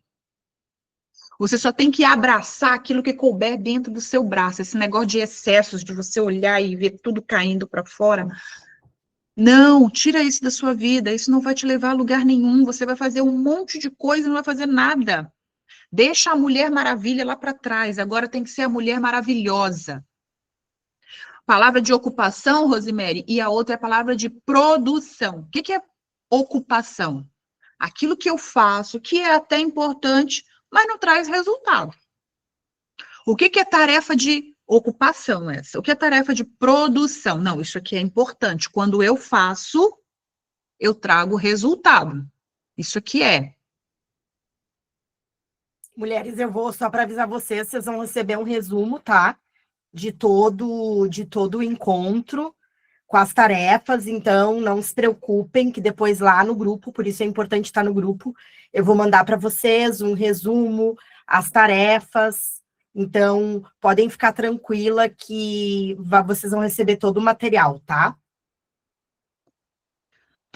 Você só tem que abraçar aquilo que couber dentro do seu braço. Esse negócio de excessos, de você olhar e ver tudo caindo para fora. Não, tira isso da sua vida. Isso não vai te levar a lugar nenhum. Você vai fazer um monte de coisa e não vai fazer nada. Deixa a Mulher Maravilha lá para trás. Agora tem que ser a Mulher Maravilhosa. Palavra de ocupação, Rosemary, e a outra é a palavra de produção. O que é ocupação? Aquilo que eu faço, que é até importante, mas não traz resultado. O que é tarefa de ocupação essa? O que é tarefa de produção? Não, isso aqui é importante. Quando eu faço, eu trago resultado. Isso aqui é. Mulheres, eu vou só para avisar vocês vão receber um resumo, tá? De todo o encontro com as tarefas, então não se preocupem que depois lá no grupo, por isso é importante estar no grupo, eu vou mandar para vocês um resumo, as tarefas, então podem ficar tranquila que vocês vão receber todo o material, tá?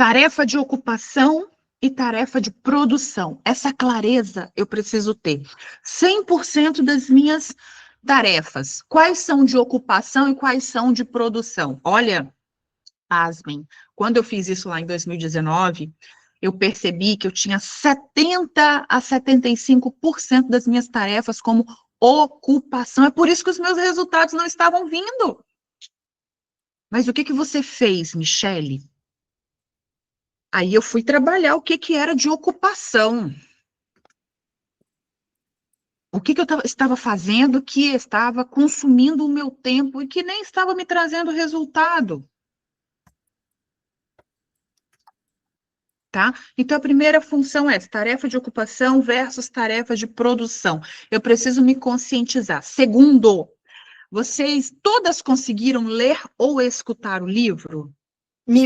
Tarefa de ocupação e tarefa de produção. Essa clareza eu preciso ter. 100% das minhas tarefas, quais são de ocupação e quais são de produção? Olha, pasmem, quando eu fiz isso lá em 2019, eu percebi que eu tinha 70 a 75% das minhas tarefas como ocupação. É por isso que os meus resultados não estavam vindo. Mas o que que você fez, Michele? Aí eu fui trabalhar o que que era de ocupação. O que que eu estava fazendo que estava consumindo o meu tempo e que nem estava me trazendo resultado. Tá? Então, a primeira função é tarefa de ocupação versus tarefa de produção. Eu preciso me conscientizar. Segundo, vocês todas conseguiram ler ou escutar o livro?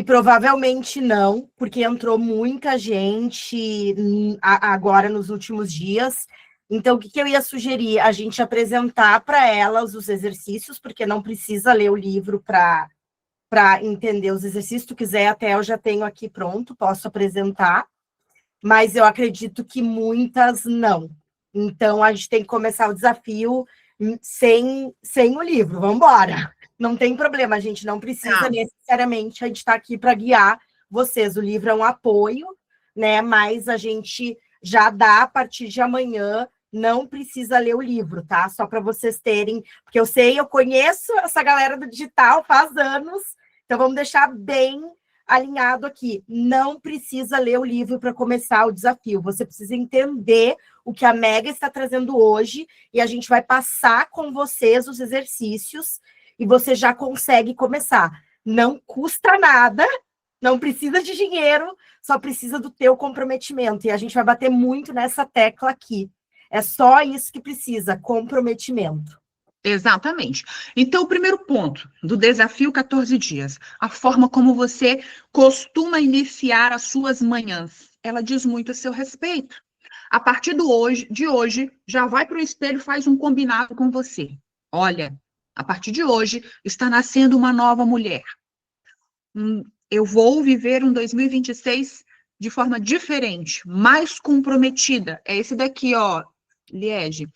Provavelmente não, porque entrou muita gente agora nos últimos dias. Então, o que eu ia sugerir? A gente apresentar para elas os exercícios, porque não precisa ler o livro para entender os exercícios. Se tu quiser, até eu já tenho aqui pronto, posso apresentar. Mas eu acredito que muitas não. Então, a gente tem que começar o desafio sem o livro. Vamos embora. Não tem problema, a gente não precisa necessariamente, a gente está aqui para guiar vocês. O livro é um apoio, né? Mas a gente já dá a partir de amanhã, não precisa ler o livro, tá? Só para vocês terem, porque eu conheço essa galera do digital faz anos, então vamos deixar bem alinhado aqui. Não precisa ler o livro para começar o desafio. Você precisa entender o que a Mega está trazendo hoje e a gente vai passar com vocês os exercícios e você já consegue começar. Não custa nada, não precisa de dinheiro, só precisa do teu comprometimento. E a gente vai bater muito nessa tecla aqui. É só isso que precisa, comprometimento. Exatamente. Então, o primeiro ponto do desafio 14 dias, a forma como você costuma iniciar as suas manhãs, ela diz muito a seu respeito. A partir de hoje, já vai para o espelho e faz um combinado com você. Olha, a partir de hoje, está nascendo uma nova mulher. Eu vou viver um 2026 de forma diferente, mais comprometida. É esse daqui, ó, Liege,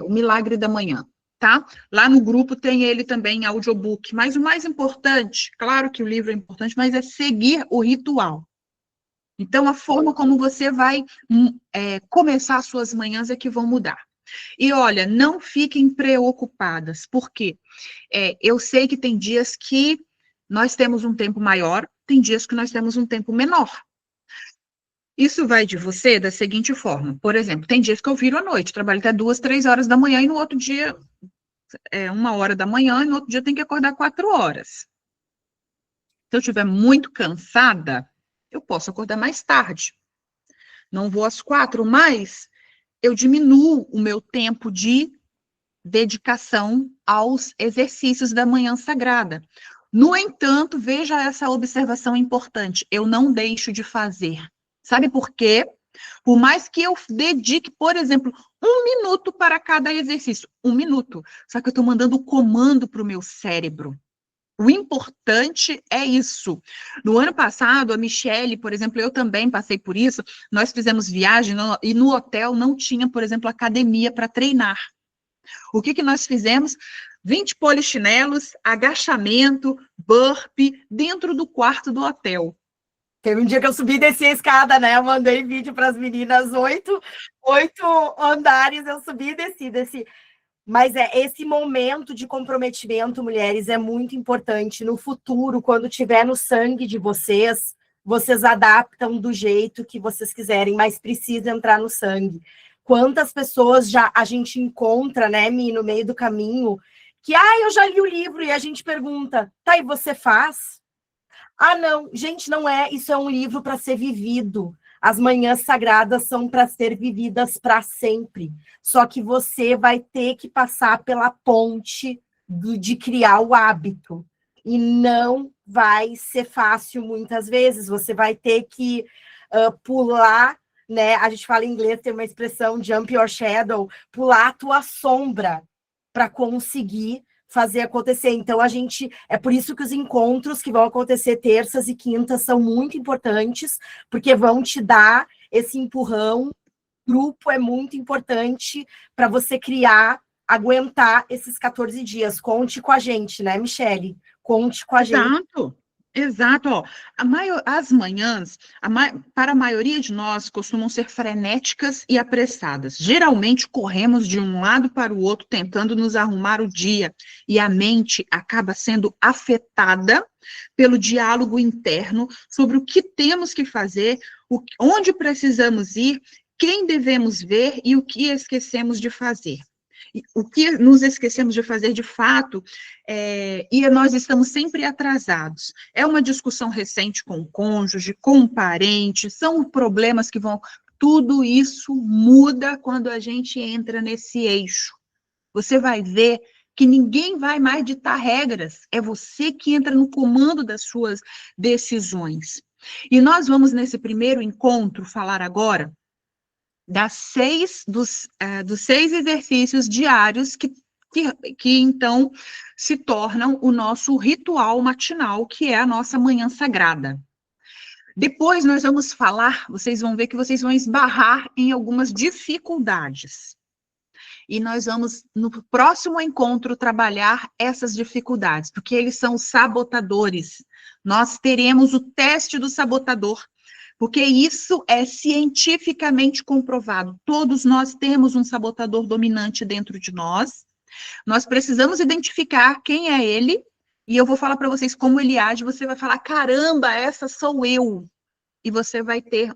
O Milagre da Manhã. Tá? Lá no grupo tem ele também, audiobook. Mas o mais importante, claro que o livro é importante, mas é seguir o ritual. Então, a forma como você vai começar as suas manhãs é que vão mudar. E olha, não fiquem preocupadas, porque eu sei que tem dias que nós temos um tempo maior, tem dias que nós temos um tempo menor. Isso vai de você da seguinte forma. Por exemplo, tem dias que eu viro à noite, trabalho até 2, 3 horas da manhã e no outro dia 1 hora da manhã e no outro dia eu tenho que acordar 4 horas. Se eu estiver muito cansada, eu posso acordar mais tarde. Não vou às 4, mas eu diminuo o meu tempo de dedicação aos exercícios da manhã sagrada. No entanto, veja essa observação importante, eu não deixo de fazer. Sabe por quê? Por mais que eu dedique, por exemplo, 1 minuto para cada exercício, 1 minuto, só que eu estou mandando o comando para o meu cérebro. O importante é isso. No ano passado, a Michele, por exemplo, eu também passei por isso, nós fizemos viagem e no hotel não tinha, por exemplo, academia para treinar. O que nós fizemos? 20 polichinelos, agachamento, burpee, dentro do quarto do hotel. Teve um dia que eu subi e desci a escada, né? Eu mandei vídeo para as meninas, 8 andares, eu subi e desci. Mas esse momento de comprometimento, mulheres, é muito importante. No futuro, quando tiver no sangue de vocês, vocês adaptam do jeito que vocês quiserem, mas precisa entrar no sangue. Quantas pessoas já a gente encontra, né, Mi, no meio do caminho, que, eu já li o livro, e a gente pergunta, tá, e você faz? Não, gente, não é, isso é um livro para ser vivido. As manhãs sagradas são para ser vividas para sempre. Só que você vai ter que passar pela ponte de criar o hábito. E não vai ser fácil muitas vezes. Você vai ter que pular, né? A gente fala em inglês, tem uma expressão, jump your shadow, pular a tua sombra para conseguir fazer acontecer. Então, é por isso que os encontros que vão acontecer terças e quintas são muito importantes, porque vão te dar esse empurrão. Grupo é muito importante para você criar, aguentar esses 14 dias. Conte com a gente, né, Michele? Conte com a gente. Exato, exato. Ó, as manhãs, para a maioria de nós, costumam ser frenéticas e apressadas. Geralmente, corremos de um lado para o outro, tentando nos arrumar o dia, e a mente acaba sendo afetada pelo diálogo interno sobre o que temos que fazer, onde precisamos ir, quem devemos ver e o que esquecemos de fazer. O que nos esquecemos de fazer de fato, e nós estamos sempre atrasados. É uma discussão recente com o cônjuge, com o parente, são problemas que vão... Tudo isso muda quando a gente entra nesse eixo. Você vai ver que ninguém vai mais ditar regras, é você que entra no comando das suas decisões. E nós vamos, nesse primeiro encontro, falar agora dos 6 exercícios diários que então se tornam o nosso ritual matinal, que é a nossa manhã sagrada. Depois nós vamos falar, vocês vão ver que vocês vão esbarrar em algumas dificuldades. E nós vamos, no próximo encontro, trabalhar essas dificuldades, porque eles são sabotadores. Nós teremos o teste do sabotador, porque isso é cientificamente comprovado. Todos nós temos um sabotador dominante dentro de nós. Nós precisamos identificar quem é ele, e eu vou falar para vocês como ele age. Você vai falar, caramba, essa sou eu. E você vai ter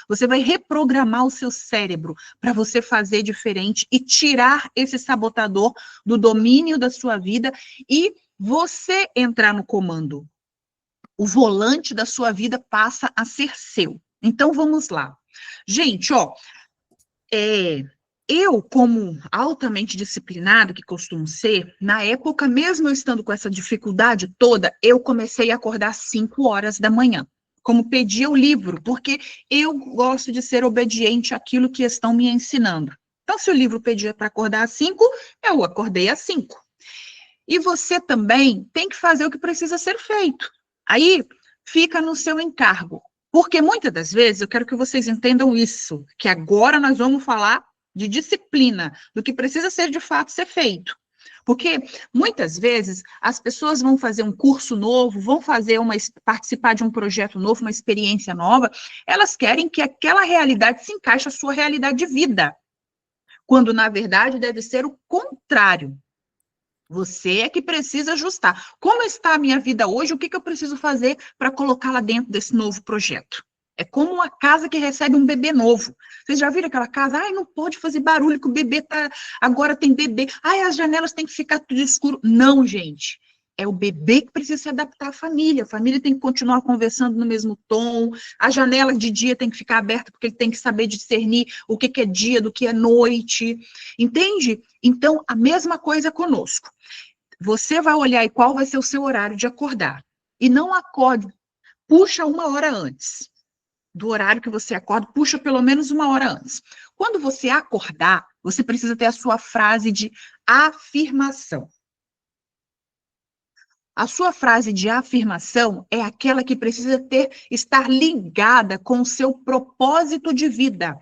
você vai reprogramar o seu cérebro para você fazer diferente e tirar esse sabotador do domínio da sua vida e você entrar no comando. O volante da sua vida passa a ser seu. Então, vamos lá. Gente, ó, eu, como altamente disciplinado, que costumo ser, na época, mesmo eu estando com essa dificuldade toda, eu comecei a acordar às 5 horas da manhã, como pedia o livro, porque eu gosto de ser obediente àquilo que estão me ensinando. Então, se o livro pedia para acordar às 5, eu acordei às 5. E você também tem que fazer o que precisa ser feito. Aí, fica no seu encargo. Porque muitas das vezes, eu quero que vocês entendam isso, que agora nós vamos falar de disciplina, do que precisa ser de fato ser feito. Porque muitas vezes as pessoas vão fazer um curso novo, vão participar de um projeto novo, uma experiência nova, elas querem que aquela realidade se encaixe à sua realidade de vida. Quando, na verdade, deve ser o contrário. Você é que precisa ajustar. Como está a minha vida hoje? O que eu preciso fazer para colocá-la dentro desse novo projeto? É como uma casa que recebe um bebê novo. Vocês já viram aquela casa? Ai, não pode fazer barulho, que o bebê agora tem bebê. Ai, as janelas têm que ficar tudo escuro. Não, gente. É o bebê que precisa se adaptar à família. A família tem que continuar conversando no mesmo tom. A janela de dia tem que ficar aberta, porque ele tem que saber discernir o que é dia do que é noite. Entende? Então, a mesma coisa conosco. Você vai olhar qual vai ser o seu horário de acordar. E não acorde. Puxa 1 hora antes do horário que você acorda, puxa pelo menos 1 hora antes. Quando você acordar, você precisa ter a sua frase de afirmação. A sua frase de afirmação é aquela que precisa estar ligada com o seu propósito de vida.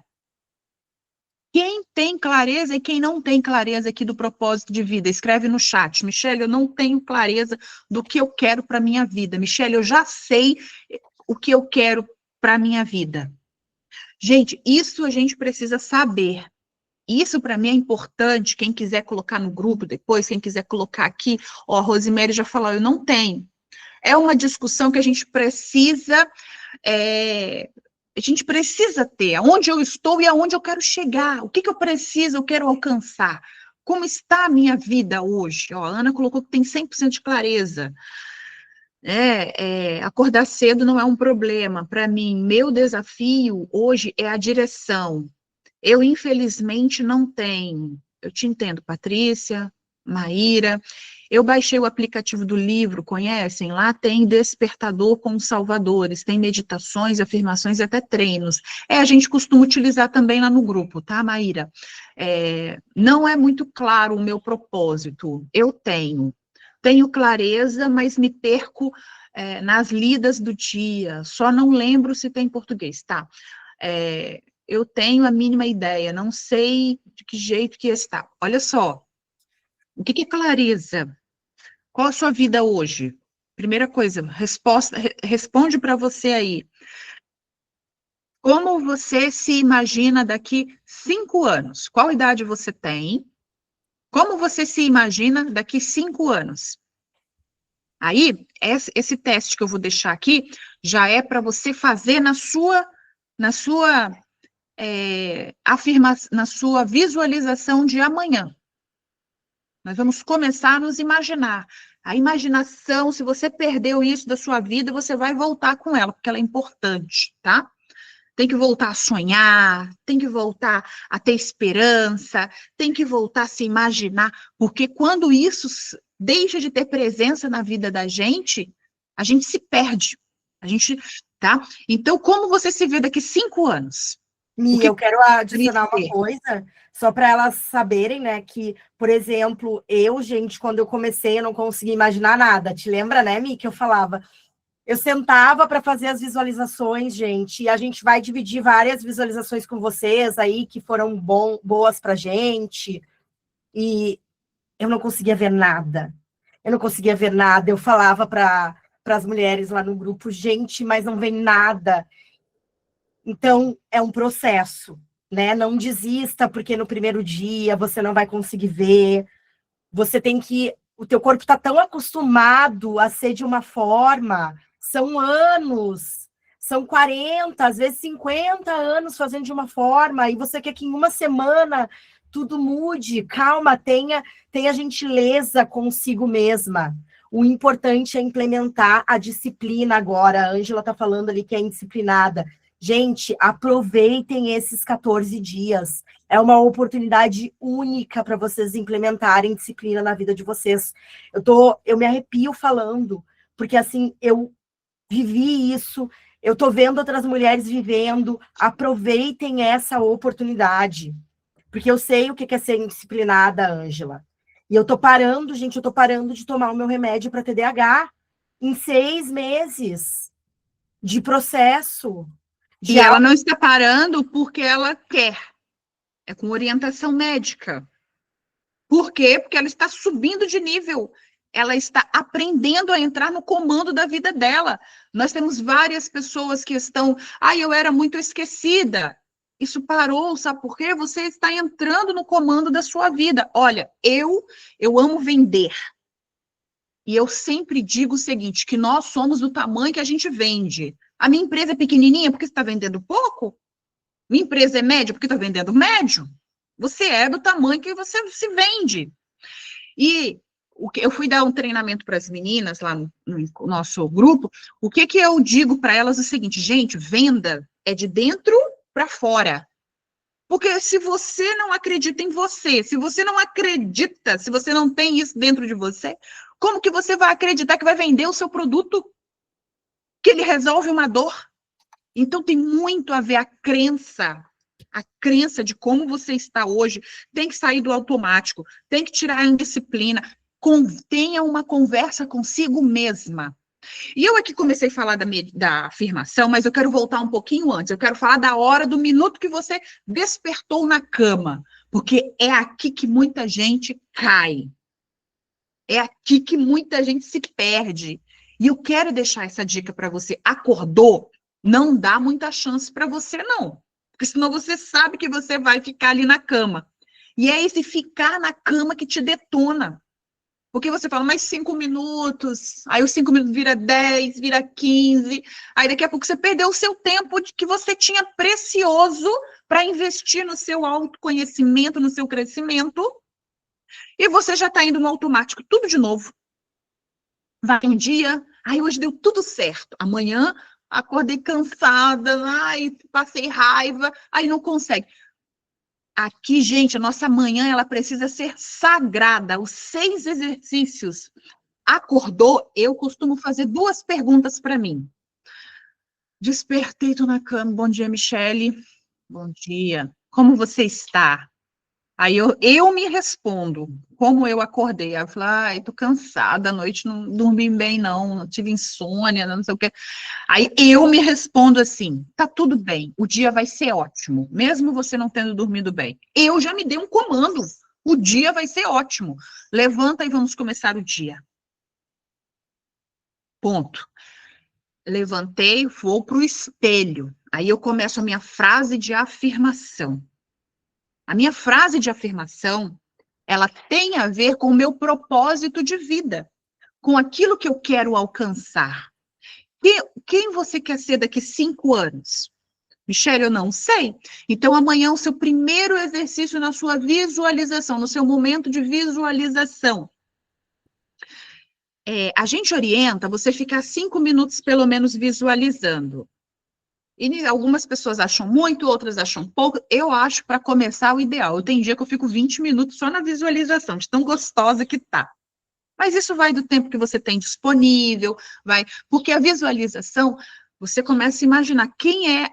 Quem tem clareza e quem não tem clareza aqui do propósito de vida, escreve no chat. Michele, eu não tenho clareza do que eu quero para a minha vida. Michele, eu já sei o que eu quero para a minha vida. Gente, isso a gente precisa saber. Isso, para mim, é importante. Quem quiser colocar no grupo depois, quem quiser colocar aqui, ó, a Rosemary já falou, eu não tenho. É uma discussão que a gente precisa ter, aonde eu estou e aonde eu quero chegar, o que eu preciso, eu quero alcançar. Como está a minha vida hoje? Ó, a Ana colocou que tem 100% de clareza. Acordar cedo não é um problema. Para mim, meu desafio hoje é a direção. Eu, infelizmente, não tenho. Eu te entendo, Patrícia, Maíra. Eu baixei o aplicativo do livro, conhecem? Lá tem despertador com os salvadores, tem meditações, afirmações e até treinos. A gente costuma utilizar também lá no grupo, tá, Maíra? Não é muito claro o meu propósito. Eu tenho clareza, mas me perco nas lidas do dia. Só não lembro se tem em português, tá? Eu tenho a mínima ideia, não sei de que jeito que está. Olha só, o que é clareza? Qual a sua vida hoje? Primeira coisa, responde para você aí. Como você se imagina daqui 5 anos? Qual idade você tem? Como você se imagina daqui 5 anos? Aí, esse teste que eu vou deixar aqui já é para você fazer na sua visualização de amanhã. Nós vamos começar a nos imaginar. A imaginação, se você perdeu isso da sua vida, você vai voltar com ela, porque ela é importante, tá? Tem que voltar a sonhar, tem que voltar a ter esperança, tem que voltar a se imaginar, porque quando isso deixa de ter presença na vida da gente, a gente se perde. Tá? Então, como você se vê daqui 5 anos? Mi, eu quero adicionar uma coisa, só para elas saberem, né, que, por exemplo, gente, quando eu comecei, eu não conseguia imaginar nada. Te lembra, né, Mi, que eu falava? Eu sentava para fazer as visualizações, gente, e a gente vai dividir várias visualizações com vocês aí, que foram boas para gente, e eu não conseguia ver nada. Eu não conseguia ver nada. Eu falava para as mulheres lá no grupo, gente, mas não vem nada. Então, é um processo, né? Não desista, porque no primeiro dia você não vai conseguir ver. Você tem que... O teu corpo está tão acostumado a ser de uma forma, são anos, são 40, às vezes 50 anos fazendo de uma forma, e você quer que em uma semana tudo mude. Calma, tenha gentileza consigo mesma. O importante é implementar a disciplina agora. A Ângela está falando ali que é indisciplinada. Gente, aproveitem esses 14 dias. É uma oportunidade única para vocês implementarem disciplina na vida de vocês. Eu me arrepio falando, porque assim, eu vivi isso, eu estou vendo outras mulheres vivendo. Aproveitem essa oportunidade, porque eu sei o que é ser indisciplinada, Ângela. E eu estou parando, gente, eu estou parando de tomar o meu remédio para TDAH em 6 meses de processo. E ela não está parando porque ela quer. É com orientação médica. Por quê? Porque ela está subindo de nível. Ela está aprendendo a entrar no comando da vida dela. Nós temos várias pessoas que estão... eu era muito esquecida. Isso parou, sabe por quê? Você está entrando no comando da sua vida. Olha, eu amo vender. E eu sempre digo o seguinte, que nós somos do tamanho que a gente vende. A minha empresa é pequenininha porque você está vendendo pouco? Minha empresa é média porque está vendendo médio? Você é do tamanho que você se vende. E eu fui dar um treinamento para as meninas lá no nosso grupo. O que eu digo para elas é o seguinte, gente, venda é de dentro para fora. Porque se você não acredita em você, se você não acredita, se você não tem isso dentro de você, como que você vai acreditar que vai vender o seu produto? Que ele resolve uma dor? Então, tem muito a ver a crença de como você está hoje, tem que sair do automático, tem que tirar a indisciplina, tenha uma conversa consigo mesma. E eu aqui comecei a falar da afirmação, mas eu quero voltar um pouquinho antes, eu quero falar da hora, do minuto que você despertou na cama, porque é aqui que muita gente cai, é aqui que muita gente se perde. E eu quero deixar essa dica para você. Acordou? Não dá muita chance para você, não. Porque senão você sabe que você vai ficar ali na cama. E é esse ficar na cama que te detona. Porque você fala, mais 5 minutos, aí os 5 minutos vira 10, vira 15, aí daqui a pouco você perdeu o seu tempo que você tinha precioso para investir no seu autoconhecimento, no seu crescimento, e você já está indo no automático, tudo de novo. Vai um dia, hoje deu tudo certo, amanhã acordei cansada, passei raiva, aí não consegue. aqui, gente, a nossa manhã, ela precisa ser sagrada. Os 6 exercícios. Acordou? Eu costumo fazer 2 perguntas para mim. Despertei, tô na cama. Bom dia, Michele. Bom dia. Como você está? Aí eu me respondo, como eu acordei. Aí eu falo, ai, tô cansada, à noite não dormi bem, não tive insônia, não sei o quê. Aí eu me respondo assim, tá tudo bem, o dia vai ser ótimo, mesmo você não tendo dormido bem. Eu já me dei um comando, o dia vai ser ótimo. Levanta e vamos começar o dia. Ponto. Levantei, vou pro espelho. Aí eu começo a minha frase de afirmação. A minha frase de afirmação, ela tem a ver com o meu propósito de vida, com aquilo que eu quero alcançar. Quem você quer ser daqui 5 anos? Michele, eu não sei. Então, amanhã, o seu primeiro exercício na sua visualização, no seu momento de visualização. A gente orienta você ficar 5 minutos, pelo menos, visualizando. E algumas pessoas acham muito, outras acham pouco. Eu acho, para começar, o ideal. Eu tenho dia que eu fico 20 minutos só na visualização, de tão gostosa que tá. Mas isso vai do tempo que você tem disponível, porque a visualização, você começa a imaginar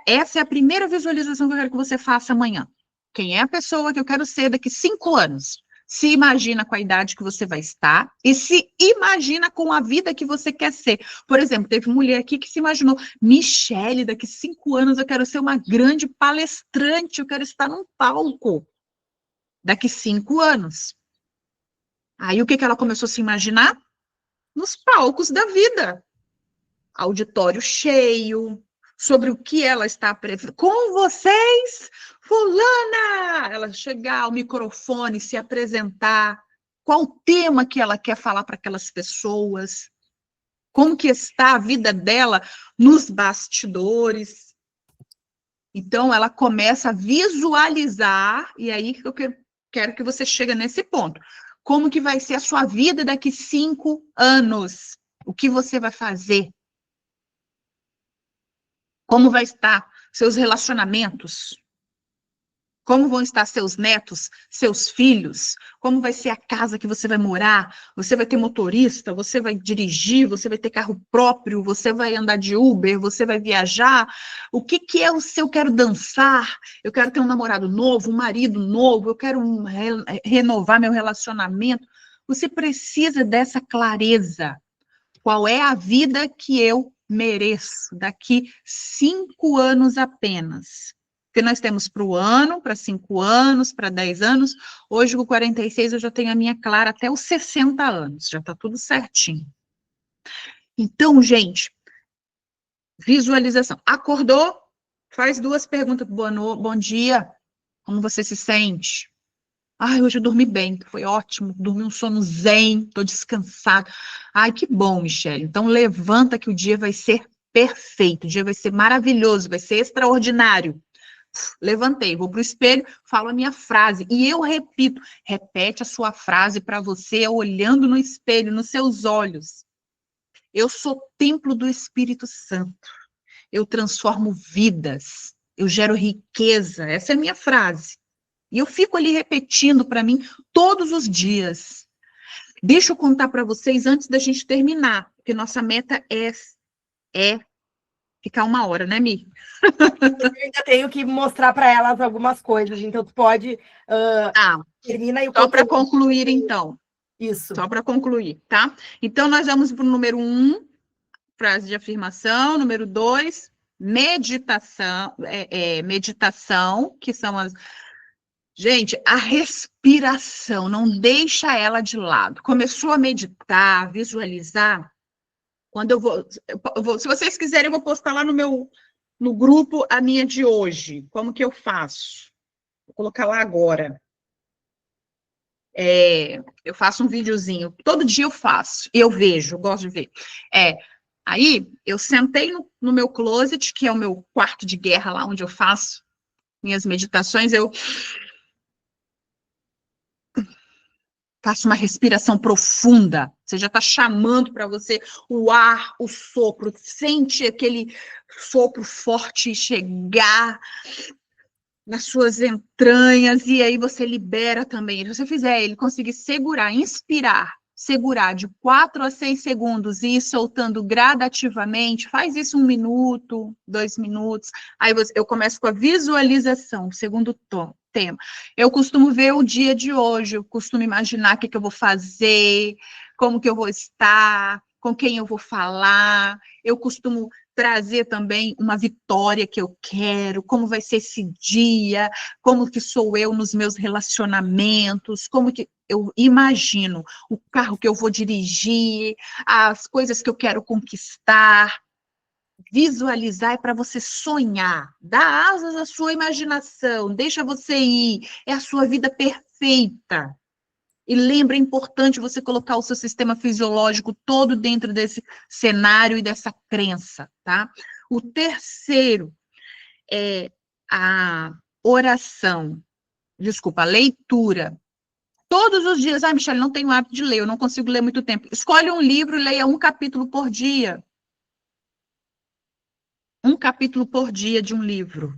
essa é a primeira visualização que eu quero que você faça amanhã. Quem é a pessoa que eu quero ser daqui 5 anos? Se imagina com a idade que você vai estar e se imagina com a vida que você quer ser. Por exemplo, teve mulher aqui que se imaginou, Michele, daqui 5 anos eu quero ser uma grande palestrante, eu quero estar num palco. Daqui 5 anos. Aí o que ela começou a se imaginar? Nos palcos da vida. Auditório cheio, sobre o que ela está com vocês, fulana! Ela chegar ao microfone, se apresentar, qual o tema que ela quer falar para aquelas pessoas, como que está a vida dela nos bastidores. Então, ela começa a visualizar, e aí que eu quero que você chegue nesse ponto. Como que vai ser a sua vida daqui 5 anos? O que você vai fazer? Como vai estar seus relacionamentos? Como vão estar seus netos, seus filhos? Como vai ser a casa que você vai morar? Você vai ter motorista? Você vai dirigir? Você vai ter carro próprio? Você vai andar de Uber? Você vai viajar? O que é o seu? Eu quero dançar? Eu quero ter um namorado novo, um marido novo? Eu quero renovar meu relacionamento? Você precisa dessa clareza. Qual é a vida que eu mereço daqui 5 anos apenas? Porque nós temos para o ano, para 5 anos, para 10 anos. Hoje, com 46, eu já tenho a minha clara até os 60 anos. Já está tudo certinho. Então, gente, visualização. Acordou? Faz 2 perguntas. Bom dia. Como você se sente? Ai, hoje eu dormi bem, foi ótimo, dormi um sono zen, estou descansada. Ai, que bom, Michele. Então, levanta que o dia vai ser perfeito, o dia vai ser maravilhoso, vai ser extraordinário. Levantei, vou para o espelho, falo a minha frase, e eu repito, repete a sua frase para você, olhando no espelho, nos seus olhos. Eu sou templo do Espírito Santo, eu transformo vidas, eu gero riqueza, essa é a minha frase. E eu fico ali repetindo para mim todos os dias. Deixa eu contar para vocês antes da gente terminar, porque nossa meta é ficar 1 hora, né, Mi? Eu ainda tenho que mostrar para elas algumas coisas, então tu pode termina e o só para concluir, então. Isso. Só para concluir, tá? Então, nós vamos para o número 1, frase de afirmação. Número 2, meditação, meditação, que são as... Gente, a respiração, não deixa ela de lado. Começou a meditar, visualizar. Quando eu vou, se vocês quiserem, eu vou postar lá no grupo a minha de hoje. Como que eu faço? Vou colocar lá agora. Eu faço um videozinho. Todo dia eu faço. E eu vejo, eu gosto de ver. Aí, eu sentei no meu closet, que é o meu quarto de guerra, lá onde eu faço minhas meditações. Eu faça uma respiração profunda. Você já está chamando para você o ar, o sopro. Sente aquele sopro forte chegar. nas suas entranhas, e aí você libera também. Se você fizer ele conseguir segurar, inspirar, segurar de 4 a 6 segundos e ir soltando gradativamente, faz isso 1 minuto, 2 minutos. Aí eu começo com a visualização, segundo tema. Eu costumo ver o dia de hoje, eu costumo imaginar o que eu vou fazer, como que eu vou estar, com quem eu vou falar. Eu costumo trazer também uma vitória que eu quero, como vai ser esse dia, como que sou eu nos meus relacionamentos, como que eu imagino o carro que eu vou dirigir, as coisas que eu quero conquistar. Visualizar é para você sonhar, dá asas à sua imaginação, deixa você ir, é a sua vida perfeita. E lembra, é importante você colocar o seu sistema fisiológico todo dentro desse cenário e dessa crença, tá? O terceiro é a oração, desculpa, a leitura. Todos os dias, Michele, não tenho hábito de ler, eu não consigo ler muito tempo. Escolhe um livro e leia um capítulo por dia. Um capítulo por dia de um livro.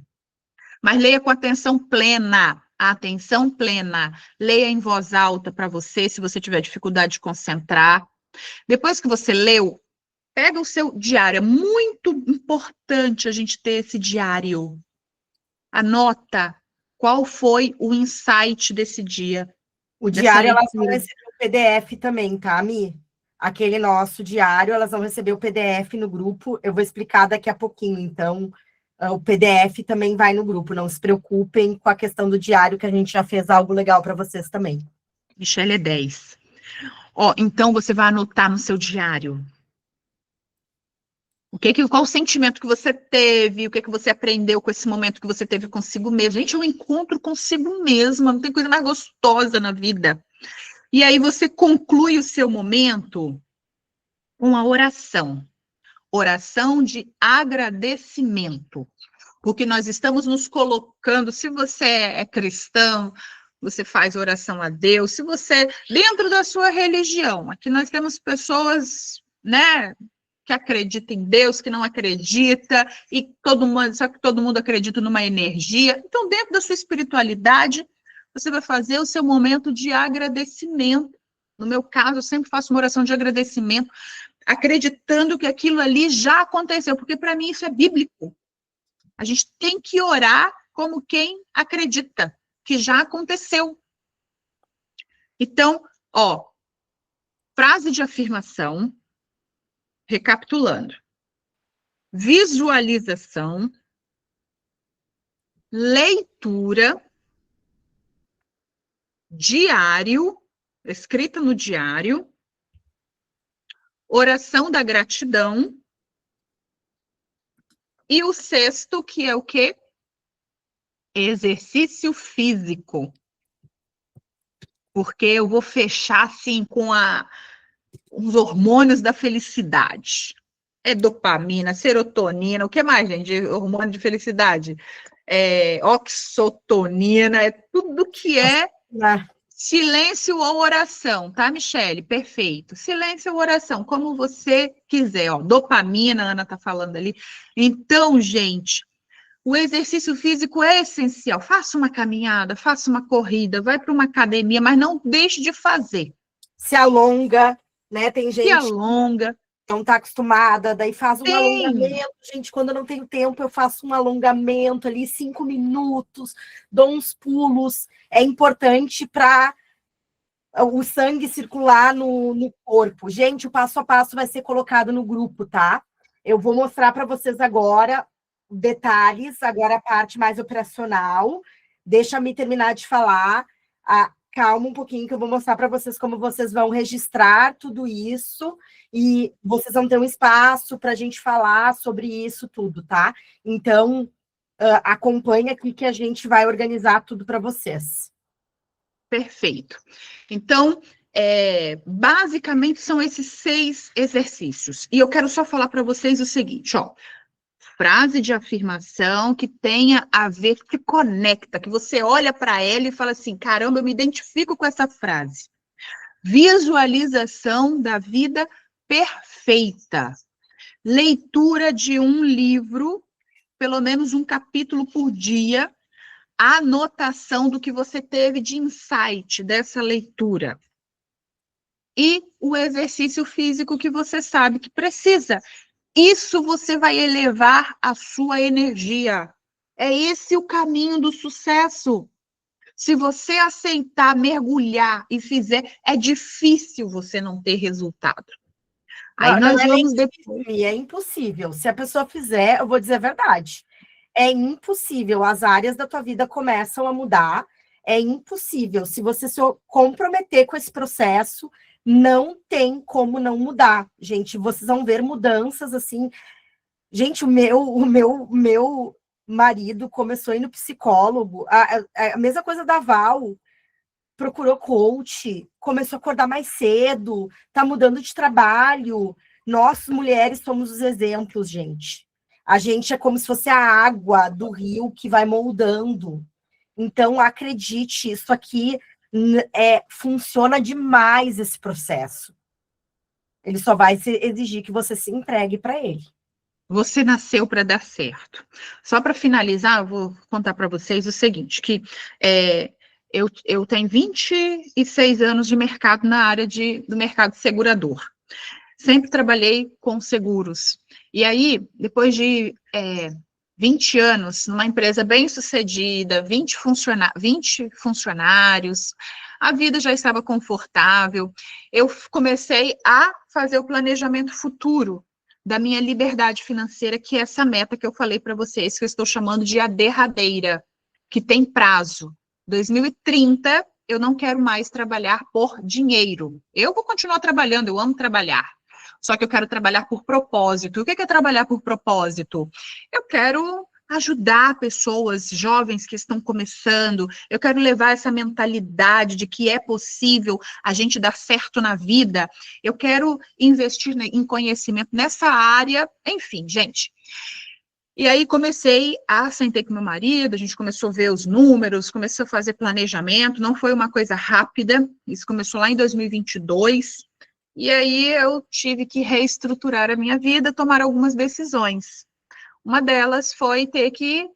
Mas leia com atenção plena. A atenção plena. Leia em voz alta para você, se você tiver dificuldade de concentrar. Depois que você leu, pega o seu diário. É muito importante a gente ter esse diário. Anota qual foi o insight desse dia, O dessa diário, elas vão leitura. receber o PDF também, tá, Mi? Aquele nosso diário, elas vão receber o PDF no grupo. Eu vou explicar daqui a pouquinho. Então, o PDF também vai no grupo. Não se preocupem com a questão do diário, que a gente já fez algo legal para vocês também. Michele é 10. Ó, então você vai anotar no seu diário. Qual o sentimento que você teve, o que você aprendeu com esse momento que você teve consigo mesmo. Gente, um encontro consigo mesma, não tem coisa mais gostosa na vida. E aí você conclui o seu momento com a oração. Oração de agradecimento. Porque nós estamos nos colocando, se você é cristão, você faz oração a Deus, se você, dentro da sua religião, aqui nós temos pessoas, né, que acredita em Deus, que não acredita, e só que todo mundo acredita numa energia. Então, dentro da sua espiritualidade, você vai fazer o seu momento de agradecimento. No meu caso, eu sempre faço uma oração de agradecimento, acreditando que aquilo ali já aconteceu, porque para mim isso é bíblico. A gente tem que orar como quem acredita que já aconteceu. Então, ó, frase de afirmação, recapitulando. Visualização, leitura, diário, escrita no diário, oração da gratidão, e o sexto, que é o quê? Exercício físico. Porque eu vou fechar, assim, com os hormônios da felicidade. É dopamina, serotonina, o que mais, gente? Hormônio de felicidade. Oxotonina, é tudo que é silêncio ou oração, tá, Michele? Perfeito. Silêncio ou oração, como você quiser. Ó, dopamina, a Ana tá falando ali. Então, gente, o exercício físico é essencial. Faça uma caminhada, faça uma corrida, vai para uma academia, mas não deixe de fazer. Se alonga, né? Tem gente se alonga. Que não está acostumada, daí faz um alongamento. Gente, quando eu não tenho tempo, eu faço um alongamento ali, 5 minutos, dou uns pulos. É importante para o sangue circular no corpo. Gente, o passo a passo vai ser colocado no grupo, tá? Eu vou mostrar para vocês agora detalhes, agora a parte mais operacional. Deixa-me terminar de falar. Calma um pouquinho que eu vou mostrar para vocês como vocês vão registrar tudo isso e vocês vão ter um espaço para a gente falar sobre isso tudo, tá? Então, acompanha aqui que a gente vai organizar tudo para vocês. Perfeito. Então, basicamente são esses 6 exercícios. E eu quero só falar para vocês o seguinte, ó. Frase de afirmação que tenha a ver, que conecta, que você olha para ela e fala assim, caramba, eu me identifico com essa frase. Visualização da vida perfeita. Leitura de um livro, pelo menos um capítulo por dia, anotação do que você teve de insight dessa leitura. E o exercício físico que você sabe que precisa. Isso você vai elevar a sua energia. É esse o caminho do sucesso. Se você aceitar mergulhar e fizer, é difícil você não ter resultado. Aí Não, não nós é nem vamos depois. difícil, é impossível. Se a pessoa fizer, eu vou dizer a verdade. É impossível. As áreas da tua vida começam a mudar. É impossível. Se você se comprometer com esse processo, não tem como não mudar. Gente, vocês vão ver mudanças assim. Gente, o meu marido começou a ir no psicólogo. A mesma coisa da Val, procurou coach, começou a acordar mais cedo, tá mudando de trabalho. Nós, mulheres, somos os exemplos, gente. A gente é como se fosse a água do rio que vai moldando. Então, acredite, isso aqui funciona demais esse processo. Ele só vai exigir que você se entregue para ele. Você nasceu para dar certo. Só para finalizar, eu vou contar para vocês o seguinte, que eu tenho 26 anos de mercado na área do mercado segurador. Sempre trabalhei com seguros. E aí, depois de 20 anos, numa empresa bem sucedida, 20 funcionários, a vida já estava confortável, eu comecei a fazer o planejamento futuro da minha liberdade financeira, que é essa meta que eu falei para vocês, que eu estou chamando de a derradeira, que tem prazo. 2030, eu não quero mais trabalhar por dinheiro. Eu vou continuar trabalhando, eu amo trabalhar. Só que eu quero trabalhar por propósito. O que é trabalhar por propósito? Eu quero ajudar pessoas jovens que estão começando, eu quero levar essa mentalidade de que é possível a gente dar certo na vida, eu quero investir em conhecimento nessa área, enfim, gente. E aí sentei com meu marido, a gente começou a ver os números, começou a fazer planejamento, não foi uma coisa rápida, isso começou lá em 2022, e aí eu tive que reestruturar a minha vida, tomar algumas decisões. Uma delas foi ter que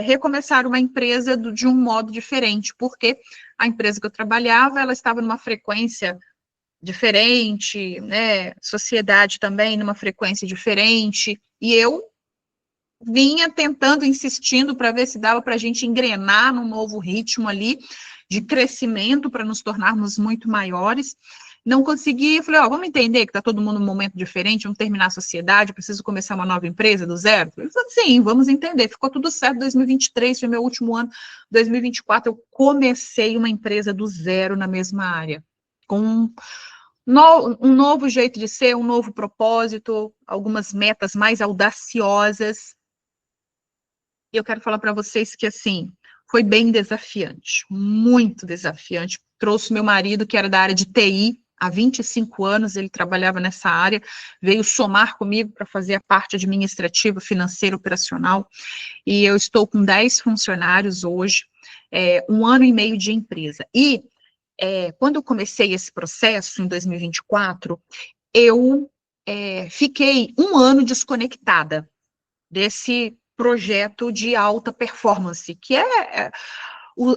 recomeçar uma empresa de um modo diferente, porque a empresa que eu trabalhava, ela estava numa frequência diferente, né, sociedade também numa frequência diferente, e eu vinha tentando, insistindo para ver se dava para a gente engrenar num novo ritmo ali de crescimento para nos tornarmos muito maiores. Não consegui, falei, vamos entender que está todo mundo num momento diferente, vamos terminar a sociedade, preciso começar uma nova empresa do zero? Ele falou, sim, vamos entender, ficou tudo certo, 2023 foi meu último ano, 2024 eu comecei uma empresa do zero na mesma área, com um novo jeito de ser, um novo propósito, algumas metas mais audaciosas, e eu quero falar para vocês que, assim, foi bem desafiante, muito desafiante. Trouxe meu marido, que era da área de TI, há 25 anos ele trabalhava nessa área, veio somar comigo para fazer a parte administrativa, financeira, operacional, e eu estou com 10 funcionários hoje, 1 ano e meio de empresa. E quando eu comecei esse processo, em 2024, eu fiquei 1 ano desconectada desse projeto de alta performance, que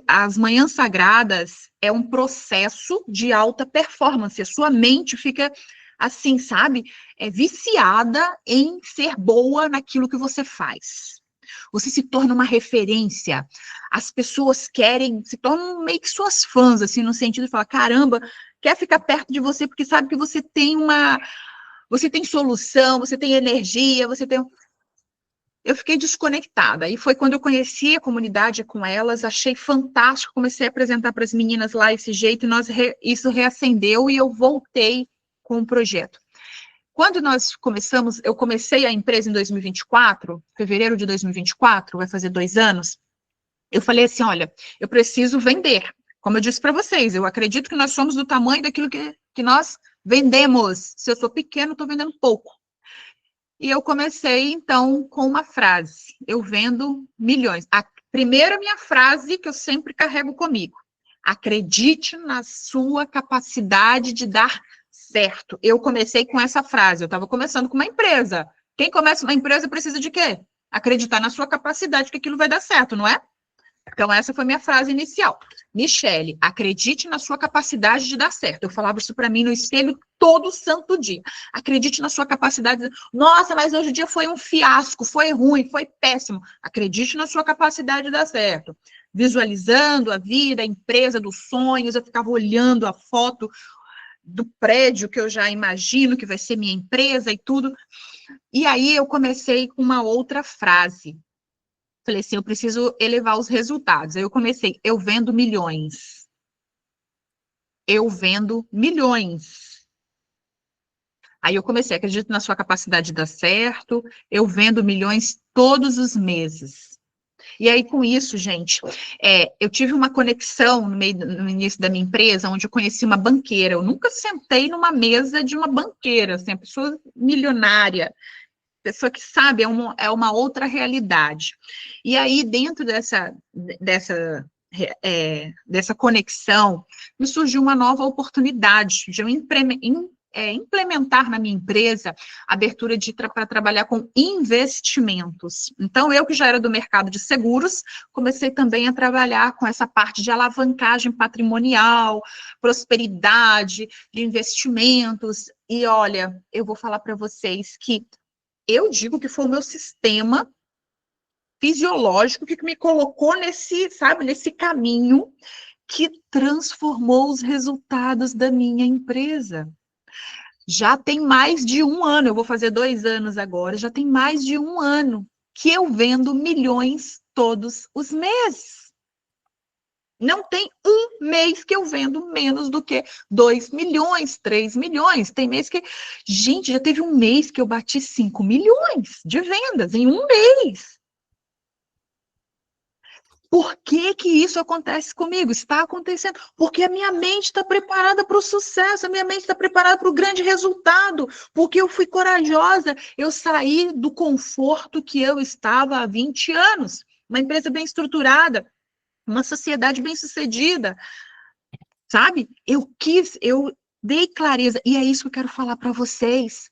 as manhãs sagradas é um processo de alta performance. A sua mente fica assim, sabe? Viciada em ser boa naquilo que você faz. Você se torna uma referência. As pessoas se tornam meio que suas fãs, assim, no sentido de falar, caramba, quer ficar perto de você porque sabe que você tem solução, você tem energia, eu fiquei desconectada. E foi quando eu conheci a comunidade com elas, achei fantástico, comecei a apresentar para as meninas lá esse jeito, e isso reacendeu e eu voltei com o projeto. Quando nós começamos, eu comecei a empresa em 2024, fevereiro de 2024, vai fazer 2 anos, eu falei assim, olha, eu preciso vender. Como eu disse para vocês, eu acredito que nós somos do tamanho daquilo que nós vendemos. Se eu sou pequeno, estou vendendo pouco. E eu comecei, então, com uma frase. Eu vendo milhões. Primeiro, a minha frase que eu sempre carrego comigo. Acredite na sua capacidade de dar certo. Eu comecei com essa frase. Eu estava começando com uma empresa. Quem começa uma empresa precisa de quê? Acreditar na sua capacidade que aquilo vai dar certo, não é? Então, essa foi minha frase inicial. Michele, acredite na sua capacidade de dar certo. Eu falava isso para mim no espelho todo santo dia. Acredite na sua capacidade. Nossa, mas hoje o dia foi um fiasco, foi ruim, foi péssimo. Acredite na sua capacidade de dar certo. Visualizando a vida, a empresa dos sonhos, eu ficava olhando a foto do prédio que eu já imagino que vai ser minha empresa e tudo. E aí eu comecei com uma outra frase. Falei assim, eu preciso elevar os resultados. Aí eu comecei, eu vendo milhões. Eu vendo milhões. Aí eu comecei, acredito na sua capacidade de dar certo, eu vendo milhões todos os meses. E aí, com isso, gente, eu tive uma conexão no início da minha empresa, onde eu conheci uma banqueira. Eu nunca sentei numa mesa de uma banqueira, assim, uma pessoa milionária, pessoa que sabe, é uma outra realidade. E aí, dentro dessa conexão, me surgiu uma nova oportunidade de eu implementar na minha empresa a abertura para trabalhar com investimentos. Então, eu que já era do mercado de seguros, comecei também a trabalhar com essa parte de alavancagem patrimonial, prosperidade, de investimentos. E olha, eu vou falar para vocês que eu digo que foi o meu sistema fisiológico que me colocou nesse caminho que transformou os resultados da minha empresa. Já tem mais de um ano, eu vou fazer 2 anos agora, já tem mais de um ano que eu vendo milhões todos os meses. Não tem um mês que eu vendo menos do que 2 milhões, 3 milhões. Tem mês que... Gente, já teve um mês que eu bati 5 milhões de vendas em um mês. Por que que isso acontece comigo? Está acontecendo porque a minha mente está preparada para o sucesso, a minha mente está preparada para o grande resultado, porque eu fui corajosa, eu saí do conforto que eu estava há 20 anos. Uma empresa bem estruturada, uma sociedade bem-sucedida, sabe? Eu dei clareza, e é isso que eu quero falar para vocês.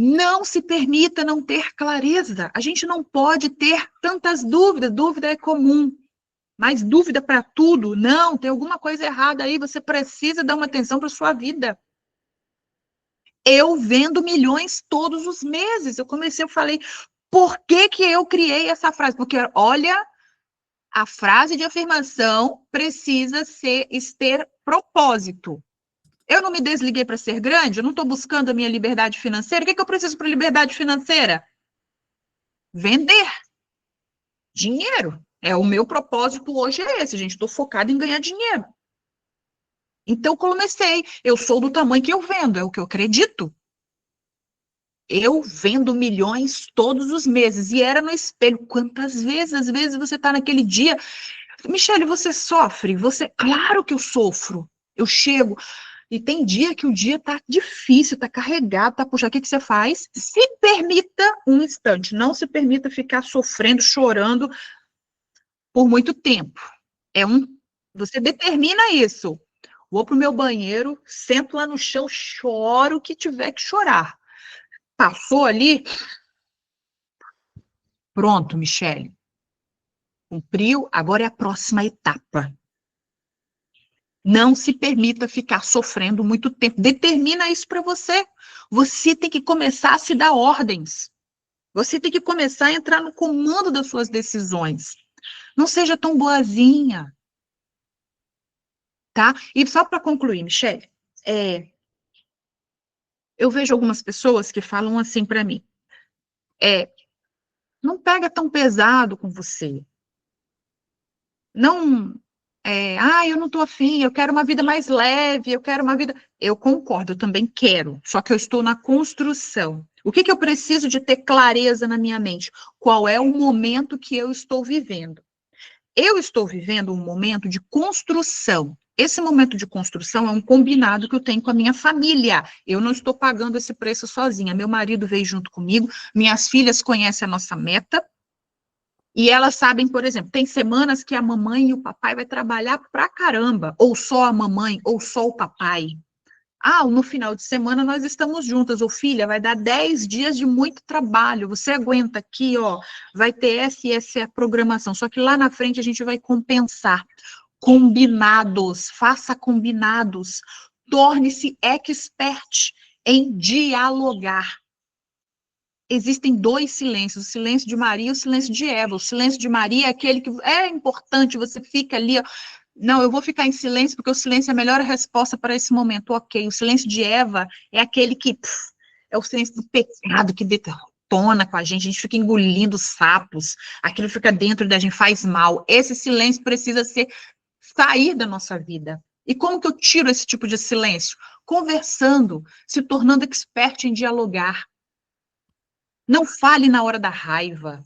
Não se permita não ter clareza. A gente não pode ter tantas dúvidas. Dúvida é comum, mas dúvida para tudo, não, tem alguma coisa errada aí, você precisa dar uma atenção para sua vida. Eu vendo milhões todos os meses. Eu falei, por que que eu criei essa frase? Porque, olha, a frase de afirmação precisa ter propósito. Eu não me desliguei para ser grande, eu não estou buscando a minha liberdade financeira. O que eu preciso para liberdade financeira? Vender dinheiro. O meu propósito hoje é esse, gente. Estou focada em ganhar dinheiro. Então, comecei. Eu sou do tamanho que eu vendo, é o que eu acredito. Eu vendo milhões todos os meses. E era no espelho. Quantas vezes? Às vezes você está naquele dia. Michele, você sofre? Claro que eu sofro. Eu chego. E tem dia que o dia tá difícil, tá carregado, tá puxado. O que você faz? Se permita um instante. Não se permita ficar sofrendo, chorando por muito tempo. Você determina isso. Vou pro meu banheiro, sento lá no chão, choro o que tiver que chorar. Passou ali? Pronto, Michele. Cumpriu, agora é a próxima etapa. Não se permita ficar sofrendo muito tempo. Determina isso para você. Você tem que começar a se dar ordens. Você tem que começar a entrar no comando das suas decisões. Não seja tão boazinha. Tá? E só para concluir, Michele, eu vejo algumas pessoas que falam assim para mim, não pega tão pesado com você. Não, eu não estou afim, eu quero uma vida mais leve, eu quero uma vida... Eu concordo, eu também quero, só que eu estou na construção. O que eu preciso de ter clareza na minha mente? Qual é o momento que eu estou vivendo? Eu estou vivendo um momento de construção. Esse momento de construção é um combinado que eu tenho com a minha família. Eu não estou pagando esse preço sozinha. Meu marido veio junto comigo, minhas filhas conhecem a nossa meta, e elas sabem, por exemplo, tem semanas que a mamãe e o papai vai trabalhar pra caramba, ou só a mamãe, ou só o papai. No final de semana nós estamos juntas. Ô, filha, vai dar 10 dias de muito trabalho. Você aguenta aqui, ó, vai ter essa é a programação. Só que lá na frente a gente vai compensar. Combinados, faça combinados. Torne-se expert em dialogar. Existem dois silêncios, o silêncio de Maria e o silêncio de Eva. O silêncio de Maria é aquele que é importante, você fica ali, ó, não, eu vou ficar em silêncio porque o silêncio é a melhor resposta para esse momento, ok. O silêncio de Eva é aquele que é o silêncio do pecado que detona com a gente fica engolindo sapos, aquilo fica dentro da gente, faz mal. Esse silêncio precisa sair da nossa vida. E como que eu tiro esse tipo de silêncio? Conversando, se tornando expert em dialogar. Não fale na hora da raiva.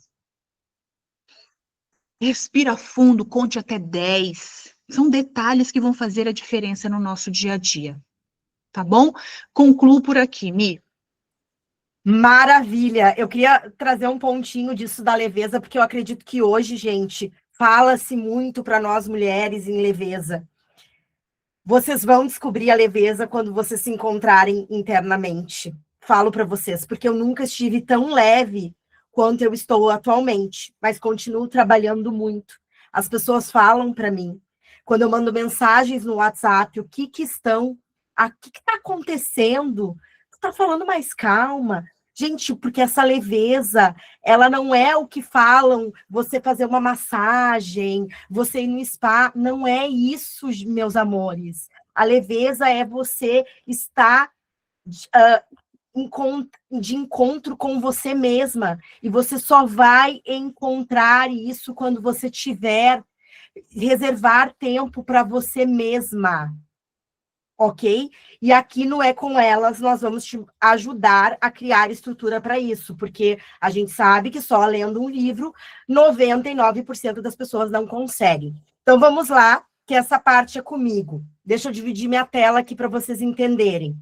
Respira fundo, conte até 10. São detalhes que vão fazer a diferença no nosso dia a dia. Tá bom? Concluo por aqui, Mi. Maravilha! Eu queria trazer um pontinho disso da leveza, porque eu acredito que hoje, gente, fala-se muito para nós mulheres em leveza. Vocês vão descobrir a leveza quando vocês se encontrarem internamente. Falo para vocês, porque eu nunca estive tão leve quanto eu estou atualmente, mas continuo trabalhando muito. As pessoas falam para mim, quando eu mando mensagens no WhatsApp, o que está acontecendo? Tu tá falando mais calma. Gente, porque essa leveza, ela não é o que falam, você fazer uma massagem, você ir no spa, não é isso, meus amores. A leveza é você estar de encontro com você mesma, e você só vai encontrar isso quando você tiver, reservar tempo para você mesma. Ok? E aqui no É Com Elas, nós vamos te ajudar a criar estrutura para isso, porque a gente sabe que só lendo um livro, 99% das pessoas não conseguem. Então, vamos lá, que essa parte é comigo. Deixa eu dividir minha tela aqui para vocês entenderem.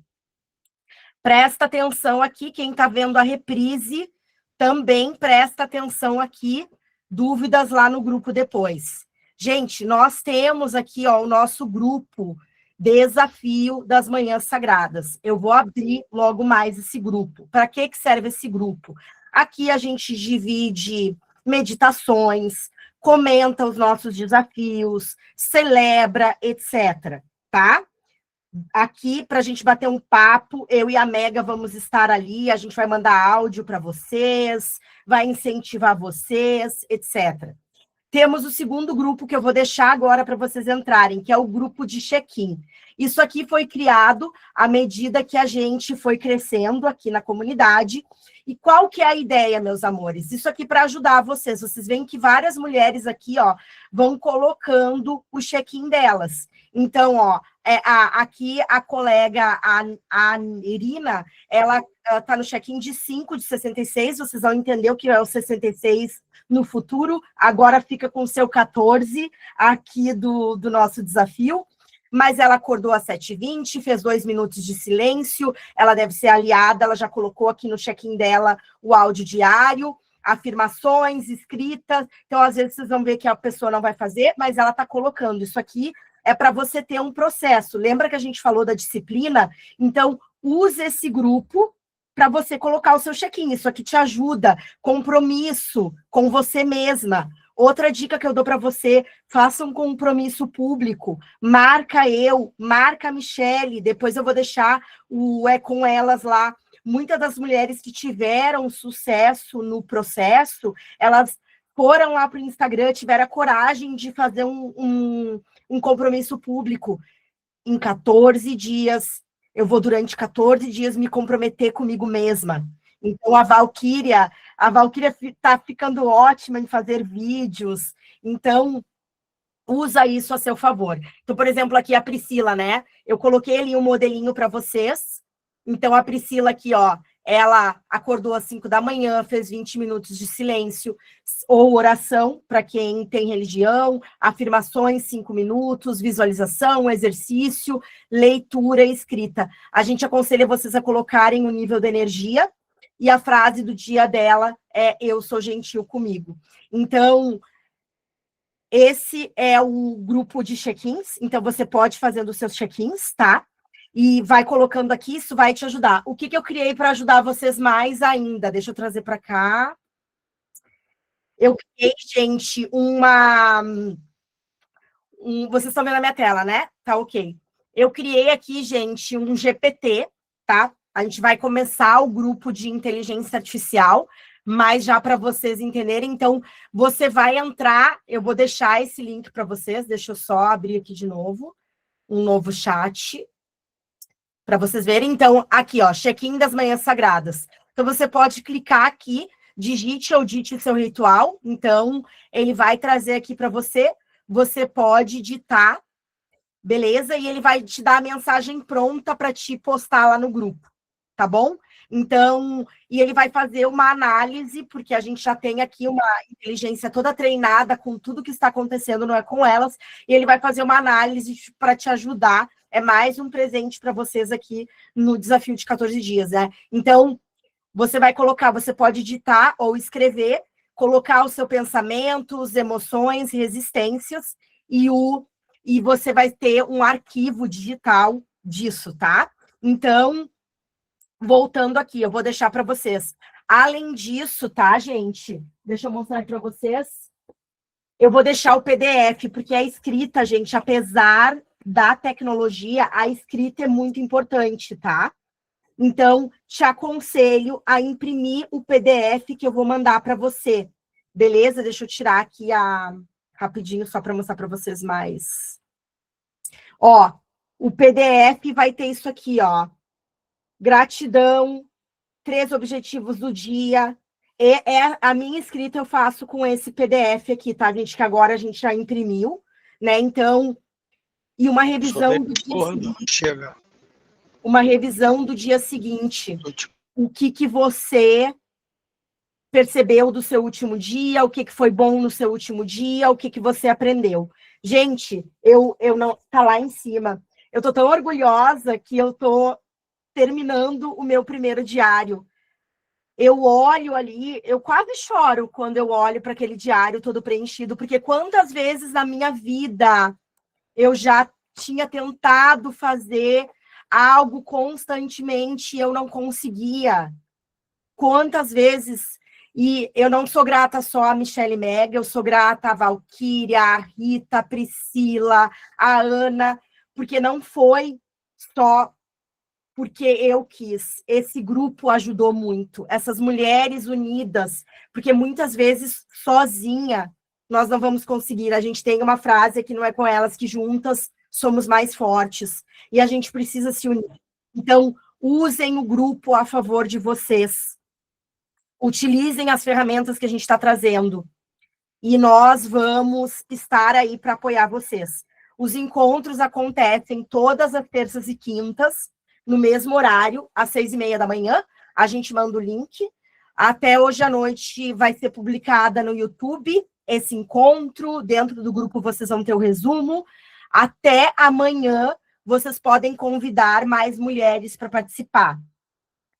Presta atenção aqui, quem está vendo a reprise, também presta atenção aqui, dúvidas lá no grupo depois. Gente, nós temos aqui, ó, o nosso grupo Desafio das Manhãs Sagradas. Eu vou abrir logo mais esse grupo. Para que serve esse grupo? Aqui a gente divide meditações, comenta os nossos desafios, celebra, etc. Tá? Aqui, para a gente bater um papo, eu e a Mega vamos estar ali, a gente vai mandar áudio para vocês, vai incentivar vocês, etc. Temos o segundo grupo que eu vou deixar agora para vocês entrarem, que é o grupo de check-in. Isso aqui foi criado à medida que a gente foi crescendo aqui na comunidade. E qual que é a ideia, meus amores? Isso aqui para ajudar vocês. Vocês veem que várias mulheres aqui, ó, vão colocando o check-in delas. Então, ó, aqui a colega, a Irina, ela está no check-in de 5 de 66, vocês vão entender o que é o 66 no futuro, agora fica com o seu 14 aqui do nosso desafio, mas ela acordou às 7h20, fez 2 minutos de silêncio, ela deve ser aliada, ela já colocou aqui no check-in dela o áudio diário, afirmações, escritas, então às vezes vocês vão ver que a pessoa não vai fazer, mas ela está colocando, isso aqui é para você ter um processo, lembra que a gente falou da disciplina? Então, use esse grupo para você colocar o seu check-in. Isso aqui te ajuda. Compromisso com você mesma. Outra dica que eu dou para você, faça um compromisso público. Marca eu, marca a Michele. Depois eu vou deixar o É Com Elas lá. Muitas das mulheres que tiveram sucesso no processo, elas foram lá para o Instagram, tiveram a coragem de fazer um compromisso público. Em 14 dias, eu vou durante 14 dias me comprometer comigo mesma. Então, a Valquíria está ficando ótima em fazer vídeos. Então, usa isso a seu favor. Então, por exemplo, aqui a Priscila, né? Eu coloquei ali um modelinho para vocês. Então, a Priscila aqui, ó, ela acordou às 5 da manhã, fez 20 minutos de silêncio, ou oração, para quem tem religião, afirmações, 5 minutos, visualização, exercício, leitura e escrita. A gente aconselha vocês a colocarem o nível de energia, e a frase do dia dela é: eu sou gentil comigo. Então, esse é o grupo de check-ins, então você pode fazer os seus check-ins, tá? e vai colocando aqui, isso vai te ajudar. O que eu criei para ajudar vocês mais ainda? Deixa eu trazer para cá. Eu criei, gente, vocês estão vendo a minha tela, né? Tá ok. Eu criei aqui, gente, um GPT, tá? A gente vai começar o grupo de inteligência artificial, mas já para vocês entenderem. Então, você vai entrar, eu vou deixar esse link para vocês, deixa eu só abrir aqui de novo, um novo chat, para vocês verem. Então, aqui, ó, check-in das manhãs sagradas. Então, você pode clicar aqui, digite ou dite o seu ritual. Então, ele vai trazer aqui para você. Você pode ditar, beleza? E ele vai te dar a mensagem pronta para te postar lá no grupo, tá bom? Então, e ele vai fazer uma análise, porque a gente já tem aqui uma inteligência toda treinada com tudo que está acontecendo, não é com elas, e ele vai fazer uma análise para te ajudar. É mais um presente para vocês aqui no desafio de 14 dias, né? Então, você vai colocar, você pode digitar ou escrever, colocar o seu pensamento, as emoções, resistências, e você vai ter um arquivo digital disso, tá? Então, voltando aqui, eu vou deixar para vocês. Além disso, tá, gente? Deixa eu mostrar para vocês. Eu vou deixar o PDF, porque a escrita, gente, apesar da tecnologia, a escrita é muito importante, tá? Então, te aconselho a imprimir o PDF que eu vou mandar para você. Beleza? Deixa eu tirar aqui rapidinho, só para mostrar para vocês mais. Ó, o PDF vai ter isso aqui, ó. Gratidão, 3 objetivos do dia. A minha escrita eu faço com esse PDF aqui, tá, gente? Que agora a gente já imprimiu, né? Então, e uma revisão do dia seguinte. Uma revisão do dia seguinte. O que você percebeu do seu último dia, o que foi bom no seu último dia, o que você aprendeu. Gente, eu não... Tá lá em cima. Eu tô tão orgulhosa que eu tô terminando o meu primeiro diário. Eu olho ali, eu quase choro quando eu olho para aquele diário todo preenchido, porque quantas vezes na minha vida eu já tinha tentado fazer algo constantemente e eu não conseguia. Quantas vezes... E eu não sou grata só a Michelle Mega, eu sou grata a Valquíria, a Rita, a Priscila, a Ana, porque não foi só porque eu quis. Esse grupo ajudou muito, essas mulheres unidas, porque muitas vezes sozinha nós não vamos conseguir. A gente tem uma frase que não é com elas, que juntas somos mais fortes, e a gente precisa se unir. Então, usem o grupo a favor de vocês. Utilizem as ferramentas que a gente está trazendo. E nós vamos estar aí para apoiar vocês. Os encontros acontecem todas as terças e quintas, no mesmo horário, às 6h30 da manhã. A gente manda o link. Até hoje à noite vai ser publicada no YouTube esse encontro. Dentro do grupo vocês vão ter o resumo. Até amanhã vocês podem convidar mais mulheres para participar.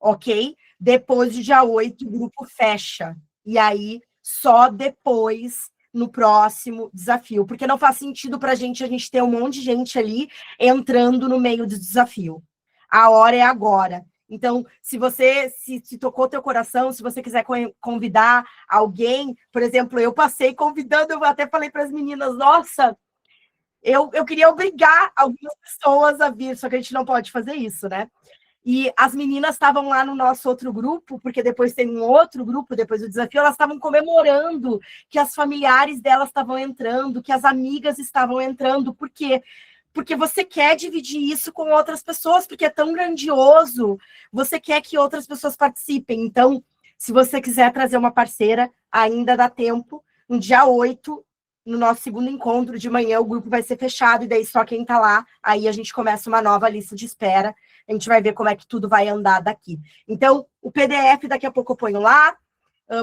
Ok? Depois do dia 8, o grupo fecha. E aí, só depois, no próximo desafio. Porque não faz sentido para a gente ter um monte de gente ali entrando no meio do desafio. A hora é agora. Então, se você se tocou teu coração, se você quiser convidar alguém, por exemplo, eu passei convidando, eu até falei para as meninas, nossa, eu queria obrigar algumas pessoas a vir, só que a gente não pode fazer isso, né? E as meninas estavam lá no nosso outro grupo, porque depois tem um outro grupo, depois do desafio, elas estavam comemorando que as familiares delas estavam entrando, que as amigas estavam entrando. Por quê? Porque você quer dividir isso com outras pessoas, porque é tão grandioso, você quer que outras pessoas participem. Então, se você quiser trazer uma parceira, ainda dá tempo. No dia 8, no nosso segundo encontro de manhã, o grupo vai ser fechado, e daí só quem está lá, aí a gente começa uma nova lista de espera. A gente vai ver como é que tudo vai andar daqui. Então, o PDF daqui a pouco eu ponho lá.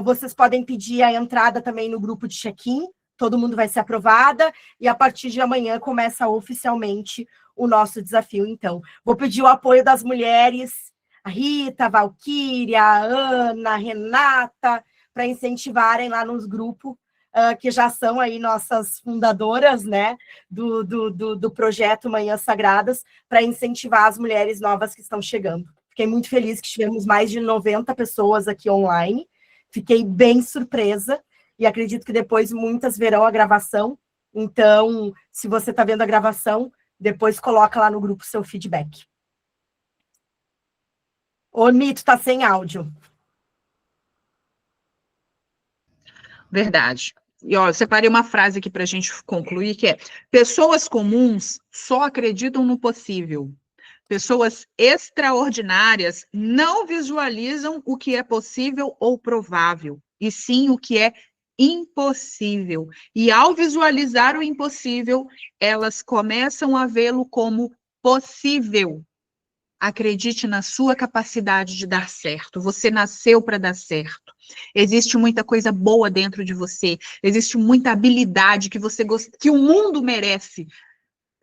Vocês podem pedir a entrada também no grupo de check-in. Todo mundo vai ser aprovada. E a partir de amanhã começa oficialmente o nosso desafio, então. Vou pedir o apoio das mulheres, a Rita, a Valquíria, a Ana, a Renata, para incentivarem lá nos grupos que já são aí nossas fundadoras, né, do projeto Manhãs Sagradas, para incentivar as mulheres novas que estão chegando. Fiquei muito feliz que tivemos mais de 90 pessoas aqui online, fiquei bem surpresa, e acredito que depois muitas verão a gravação, então, se você está vendo a gravação, depois coloca lá no grupo seu feedback. Ô, Mito, tá sem áudio. Verdade. E, ó, eu separei uma frase aqui para a gente concluir, que é: pessoas comuns só acreditam no possível. Pessoas extraordinárias não visualizam o que é possível ou provável, e sim o que é impossível. E ao visualizar o impossível, elas começam a vê-lo como possível. Acredite na sua capacidade de dar certo. Você nasceu para dar certo. Existe muita coisa boa dentro de você. Existe muita habilidade que que o mundo merece,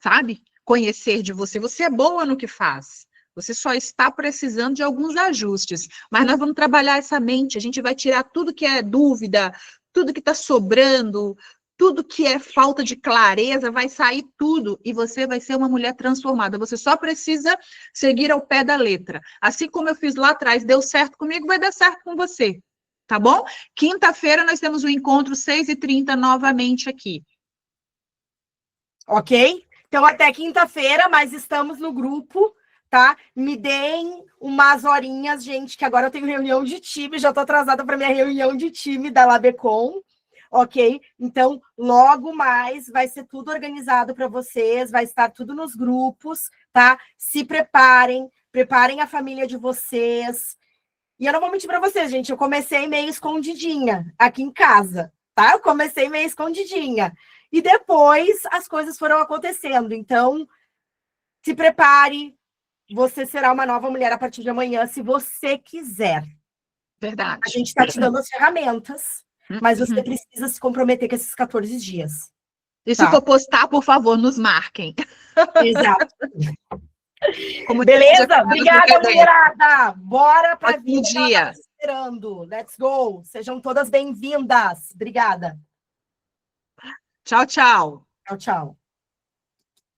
sabe? Conhecer de você. Você é boa no que faz. Você só está precisando de alguns ajustes. Mas nós vamos trabalhar essa mente. A gente vai tirar tudo que é dúvida, tudo que está sobrando, tudo que é falta de clareza, vai sair tudo. E você vai ser uma mulher transformada. Você só precisa seguir ao pé da letra. Assim como eu fiz lá atrás, deu certo comigo, vai dar certo com você. Tá bom? Quinta-feira nós temos um encontro 6h30 novamente aqui. Ok? Então, até quinta-feira, mas estamos no grupo, tá? Me deem umas horinhas, gente, que agora eu tenho reunião de time, já estou atrasada para minha reunião de time da Labecom, ok? Então, logo mais vai ser tudo organizado para vocês, vai estar tudo nos grupos, tá? Se preparem, preparem a família de vocês. E eu não vou mentir para vocês, gente, eu comecei meio escondidinha aqui em casa, tá? Eu comecei meio escondidinha. E depois as coisas foram acontecendo. Então, se prepare, você será uma nova mulher a partir de amanhã, se você quiser. Verdade. A gente está te dando as ferramentas, mas você precisa se comprometer com esses 14 dias. E se tá? for postar, por favor, nos marquem. Exato. Beleza? Obrigada, mulherada! Bora para a vida que ela está nos esperando. Let's go! Sejam todas bem-vindas. Obrigada. Tchau, tchau. Tchau, tchau.